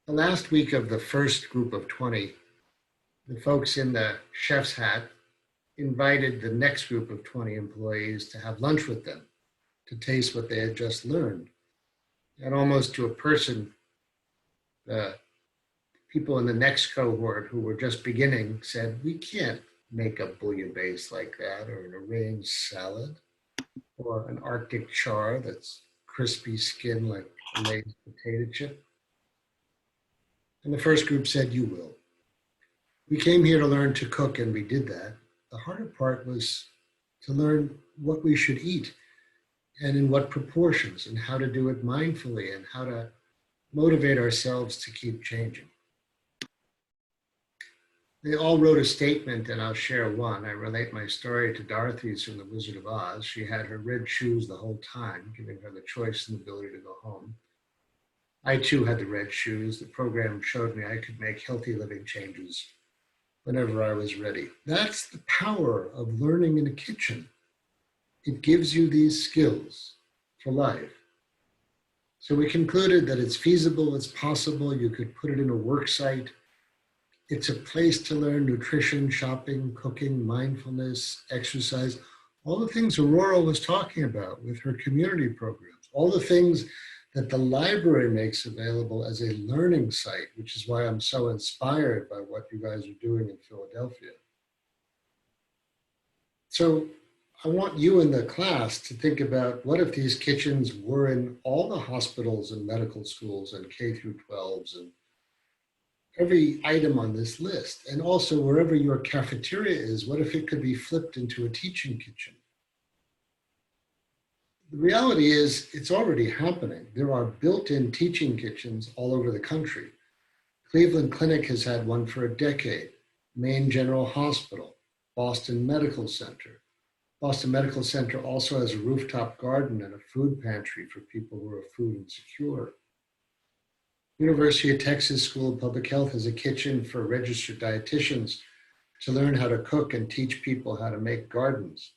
The last week of the first group of 20, the folks in the chef's hat invited the next group of 20 employees to have lunch with them, to taste what they had just learned. And almost to a person, the people in the next cohort who were just beginning said, we can't make a bouillabaisse like that, or an arranged salad, or an Arctic char that's crispy skin like a Lay's potato chip. And the first group said, you will. We came here to learn to cook, and we did that. The harder part was to learn what we should eat and in what proportions, and how to do it mindfully, and how to motivate ourselves to keep changing. They all wrote a statement, and I'll share one. I relate my story to Dorothy's from The Wizard of Oz. She had her red shoes the whole time, giving her the choice and the ability to go home. I too had the red shoes. The program showed me I could make healthy living changes whenever I was ready. That's the power of learning in a kitchen. It gives you these skills for life. So we concluded that it's feasible, it's possible. You could put it in a work site. It's a place to learn nutrition, shopping, cooking, mindfulness, exercise, all the things Aurora was talking about with her community programs, all the things that the library makes available as a learning site, which is why I'm so inspired by what you guys are doing in Philadelphia. So I want you in the class to think about, what if these kitchens were in all the hospitals and medical schools and K through 12s and every item on this list, and also wherever your cafeteria is, what if it could be flipped into a teaching kitchen? The reality is it's already happening. There are built-in teaching kitchens all over the country. Cleveland Clinic has had one for a decade, Maine General Hospital, Boston Medical Center. Boston Medical Center also has a rooftop garden and a food pantry for people who are food insecure. University of Texas School of Public Health has a kitchen for registered dietitians to learn how to cook and teach people how to make gardens.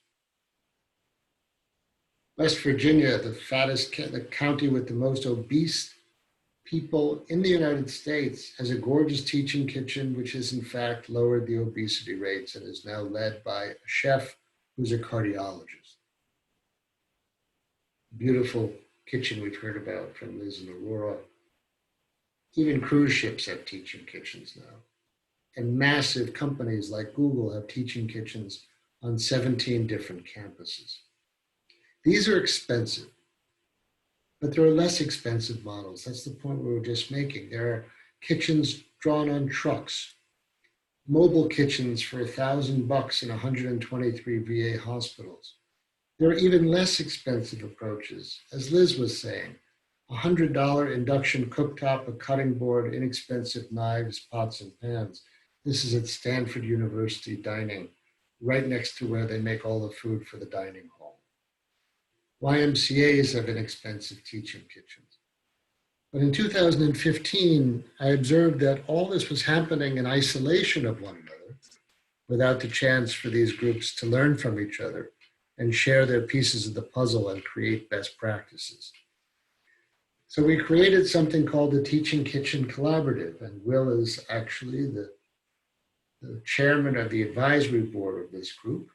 West Virginia, the county with the most obese people in the United States, has a gorgeous teaching kitchen, which has in fact lowered the obesity rates and is now led by a chef who's a cardiologist. Beautiful kitchen we've heard about from Liz and Aurora. Even cruise ships have teaching kitchens now. And massive companies like Google have teaching kitchens on 17 different campuses. These are expensive, but there are less expensive models. That's the point we were just making. There are kitchens drawn on trucks, mobile kitchens for $1,000 in 123 VA hospitals. There are even less expensive approaches, as Liz was saying. $100 induction cooktop, a cutting board, inexpensive knives, pots, and pans. This is at Stanford University dining, right next to where they make all the food for the dining hall. YMCAs have inexpensive teaching kitchens. But in 2015, I observed that all this was happening in isolation of one another, without the chance for these groups to learn from each other and share their pieces of the puzzle and create best practices. So we created something called the Teaching Kitchen Collaborative, and Will is actually the chairman of the advisory board of this group.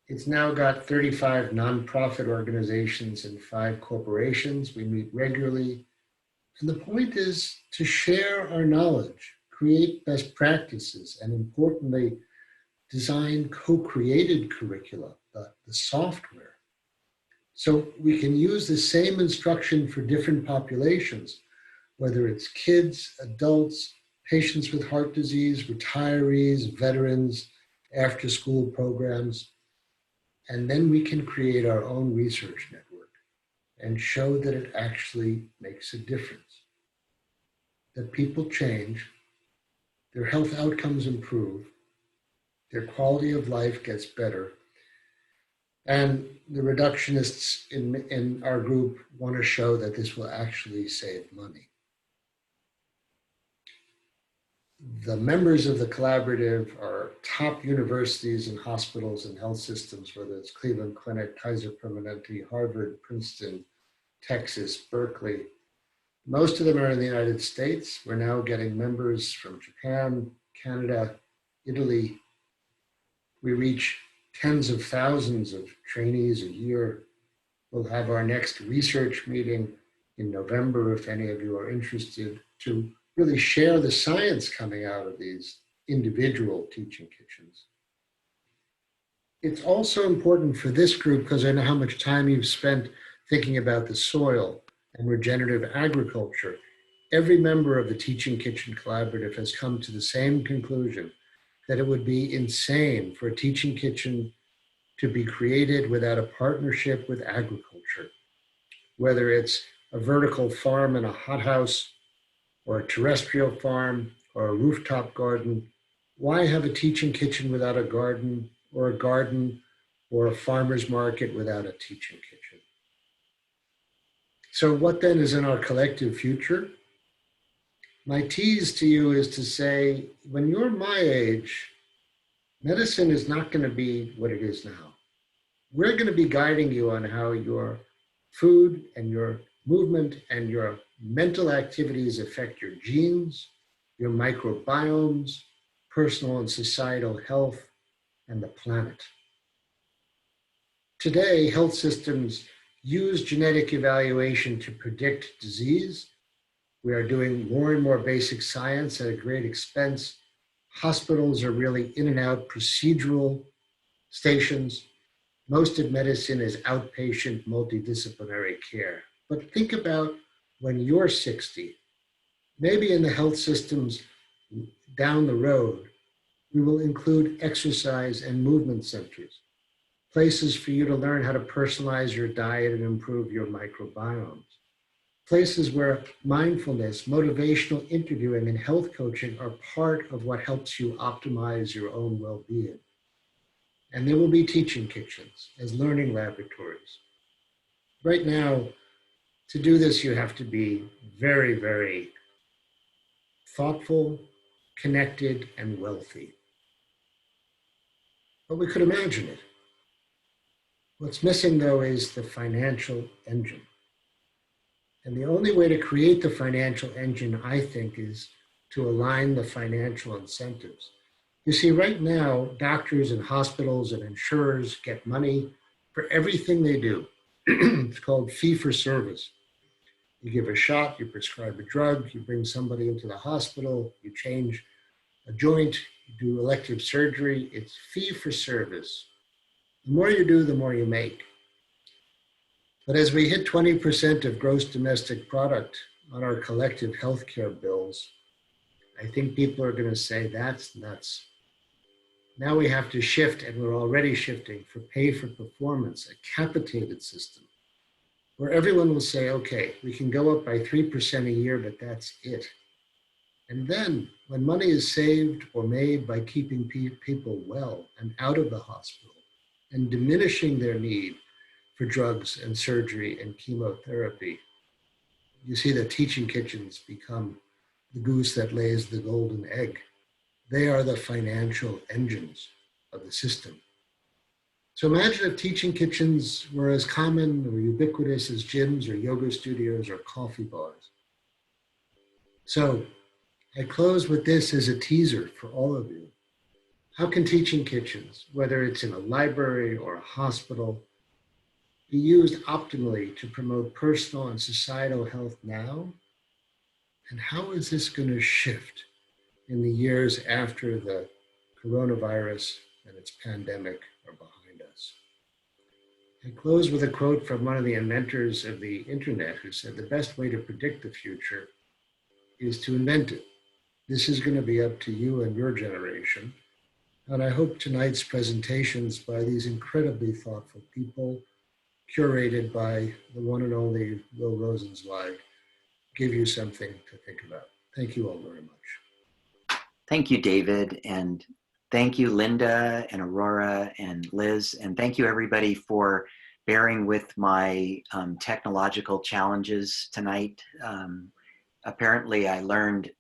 It's now got 35 nonprofit organizations and 5 corporations. We meet regularly. And the point is to share our knowledge, create best practices, and importantly, design co-created curricula, the software. So we can use the same instruction for different populations, whether it's kids, adults, patients with heart disease, retirees, veterans, after-school programs. And then we can create our own research network and show that it actually makes a difference, that people change, their health outcomes improve, their quality of life gets better. And the reductionists in our group want to show that this will actually save money. The members of the collaborative are top universities and hospitals and health systems, whether it's Cleveland Clinic, Kaiser Permanente, Harvard, Princeton, Texas, Berkeley. Most of them are in the United States. We're now getting members from Japan, Canada, Italy. We reach tens of thousands of trainees a year. We'll have our next research meeting in November if any of you are interested to really share the science coming out of these individual teaching kitchens. It's also important for this group, because I know how much time you've spent thinking about the soil and regenerative agriculture. Every member of the Teaching Kitchen Collaborative has come to the same conclusion, that it would be insane for a teaching kitchen to be created without a partnership with agriculture, whether it's a vertical farm in a hothouse or a terrestrial farm or a rooftop garden. Why have a teaching kitchen without a garden or a farmer's market without a teaching kitchen? So what then is in our collective future? My tease to you is to say, when you're my age, medicine is not going to be what it is now. We're going to be guiding you on how your food and your movement and your mental activities affect your genes, your microbiomes, personal and societal health, and the planet. Today, health systems use genetic evaluation to predict disease. We are doing more and more basic science at a great expense. Hospitals are really in and out procedural stations. Most of medicine is outpatient multidisciplinary care. But think about when you're 60, maybe in the health systems down the road, we will include exercise and movement centers, places for you to learn how to personalize your diet and improve your microbiomes, places where mindfulness, motivational interviewing, and health coaching are part of what helps you optimize your own well-being. And there will be teaching kitchens as learning laboratories. Right now, to do this, you have to be very, very thoughtful, connected, and wealthy. But we could imagine it. What's missing, though, is the financial engine. And the only way to create the financial engine, I think, is to align the financial incentives. You see, right now, doctors and hospitals and insurers get money for everything they do. It's called fee for service. You give a shot, you prescribe a drug, you bring somebody into the hospital, you change a joint, you do elective surgery. It's fee for service. The more you do, the more you make. But as we hit 20% of gross domestic product on our collective healthcare bills, I think people are going to say, that's nuts. Now we have to shift, and we're already shifting, for pay for performance, a capitated system, where everyone will say, okay, we can go up by 3% a year, but that's it. And then when money is saved or made by keeping people well and out of the hospital and diminishing their need for drugs and surgery and chemotherapy, you see that teaching kitchens become the goose that lays the golden egg. They are the financial engines of the system. So imagine if teaching kitchens were as common or ubiquitous as gyms or yoga studios or coffee bars. So I close with this as a teaser for all of you. How can teaching kitchens, whether it's in a library or a hospital, be used optimally to promote personal and societal health now? And how is this going to shift in the years after the coronavirus and its pandemic are behind us? I close with a quote from one of the inventors of the internet who said, the best way to predict the future is to invent it. This is going to be up to you and your generation. And I hope tonight's presentations by these incredibly thoughtful people, curated by the one and only Will Rosenzweig, give you something to think about. Thank you all very much. Thank you, David. And thank you, Linda and Aurora and Liz. And thank you, everybody, for bearing with my technological challenges tonight. Apparently, I learned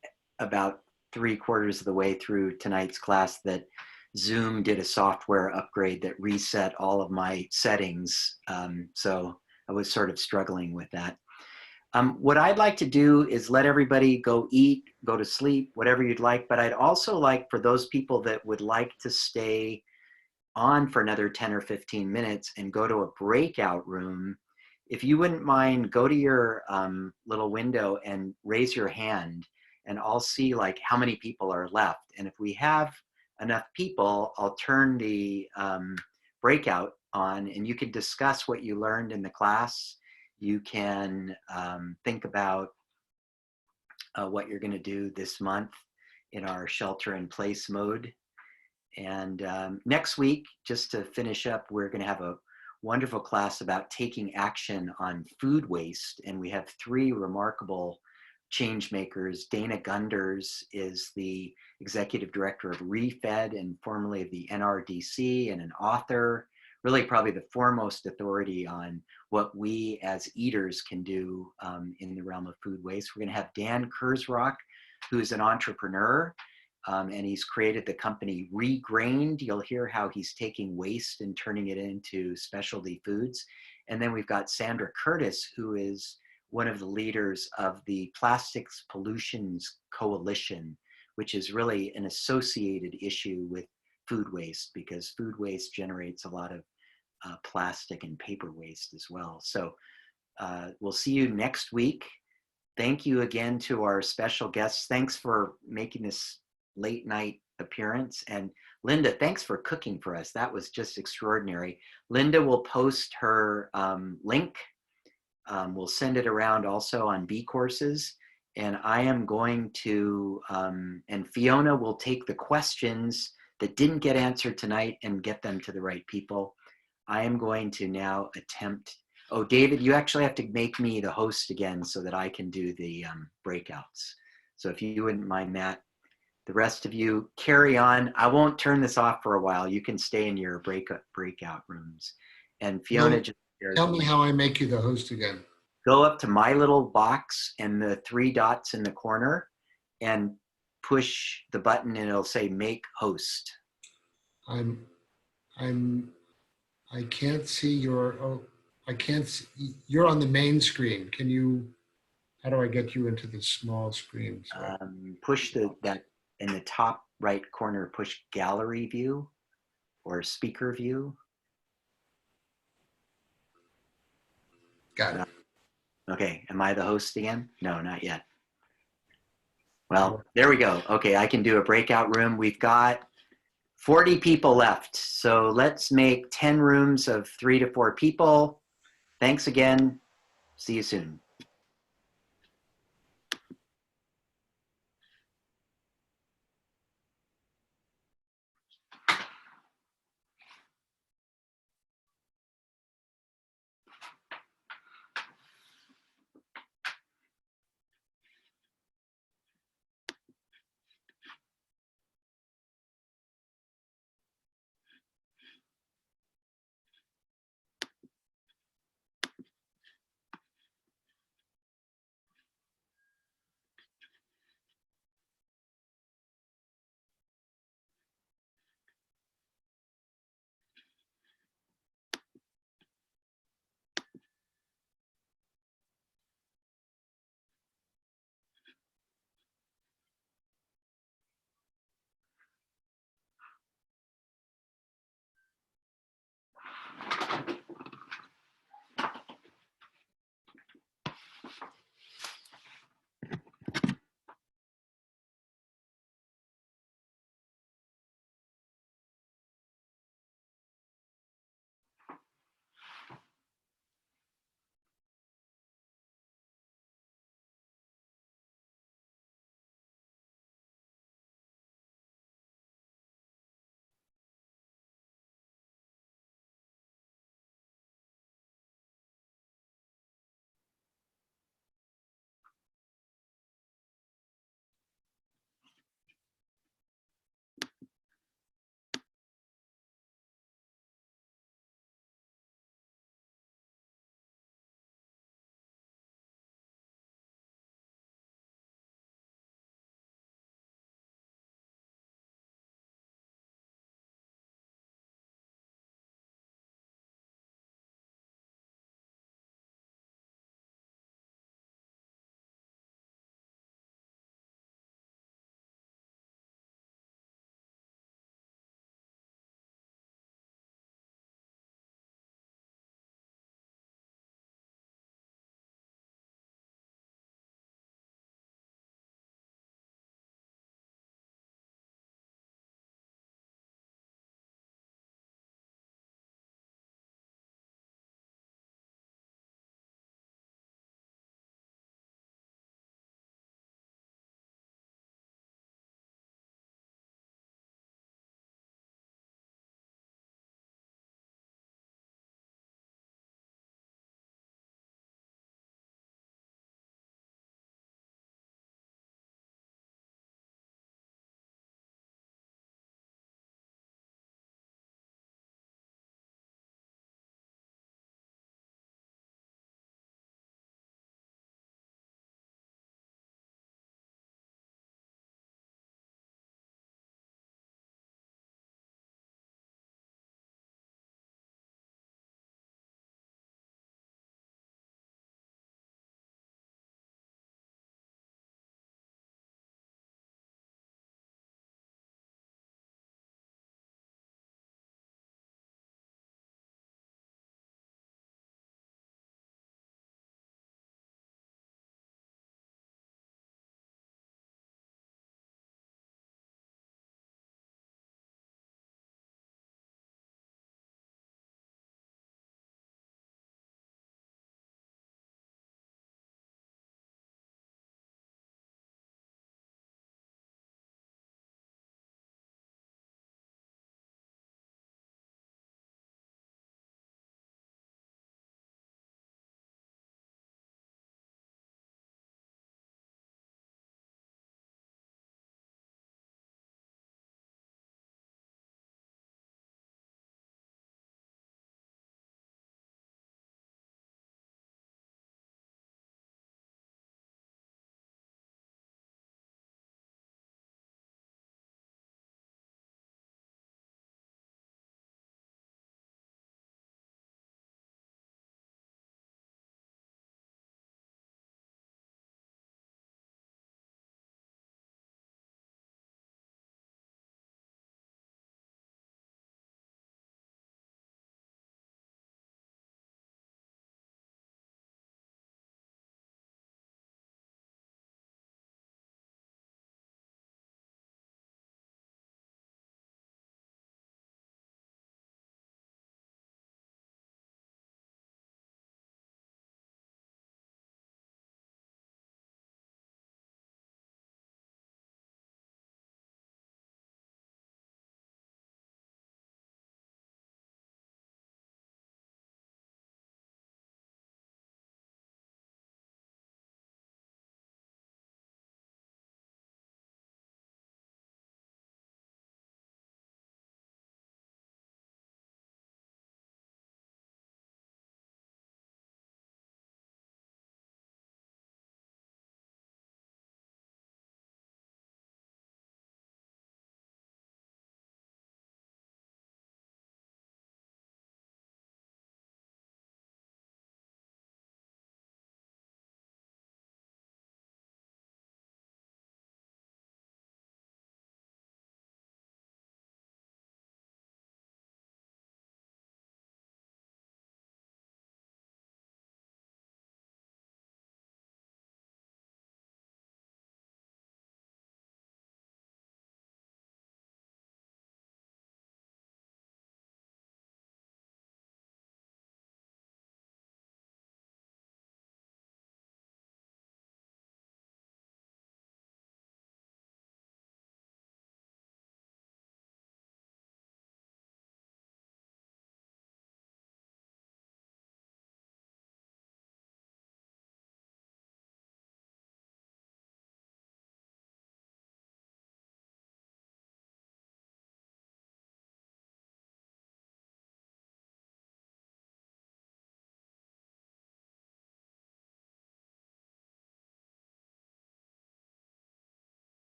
about 3/4 of the way through tonight's class that Zoom did a software upgrade that reset all of my settings. So I was sort of struggling with that. What I'd like to do is let everybody go eat, go to sleep, whatever you'd like. But I'd also like for those people that would like to stay on for another 10 or 15 minutes and go to a breakout room, if you wouldn't mind, go to your little window and raise your hand. and I'll see like how many people are left. And if we have enough people, I'll turn the breakout on, and you can discuss what you learned in the class. You can think about what you're going to do this month in our shelter in place mode. And next week, just to finish up, we're going to have a wonderful class about taking action on food waste. And we have 3 remarkable change makers. Dana Gunders is the executive director of ReFed and formerly of the NRDC, and an author, really probably the foremost authority on what we as eaters can do in the realm of food waste. We're going to have Dan Kurzrock, who's an entrepreneur, and he's created the company Regrained. You'll hear how he's taking waste and turning it into specialty foods. And then we've got Sandra Curtis, who is one of the leaders of the Plastics Pollutions Coalition, which is really an associated issue with food waste, because food waste generates a lot of plastic and paper waste as well. So we'll see you next week. Thank you again to our special guests. Thanks for making this late night appearance. And Linda, thanks for cooking for us. That was just extraordinary. Linda will post her link. We'll send it around also on B courses. And I am going to, and Fiona will take the questions that didn't get answered tonight and get them to the right people. I am going to now attempt, oh, David, you actually have to make me the host again so that I can do the breakouts. So if you wouldn't mind that, the rest of you carry on. I won't turn this off for a while. You can stay in your breakout rooms. And Fiona, No, just tell me how I make you the host again. go up to my little box and the 3 dots in the corner and push the button and it'll say make host. I can't see your, oh, I can't see, you're on the main screen. Can you, how do I get you into the small screen? Push that in the top right corner, push gallery view or speaker view. Got it. Okay, am I the host again? No, not yet. Well, there we go. Okay, I can do a breakout room. We've got 40 people left. So let's make 10 rooms of 3 to 4 people. Thanks again. See you soon.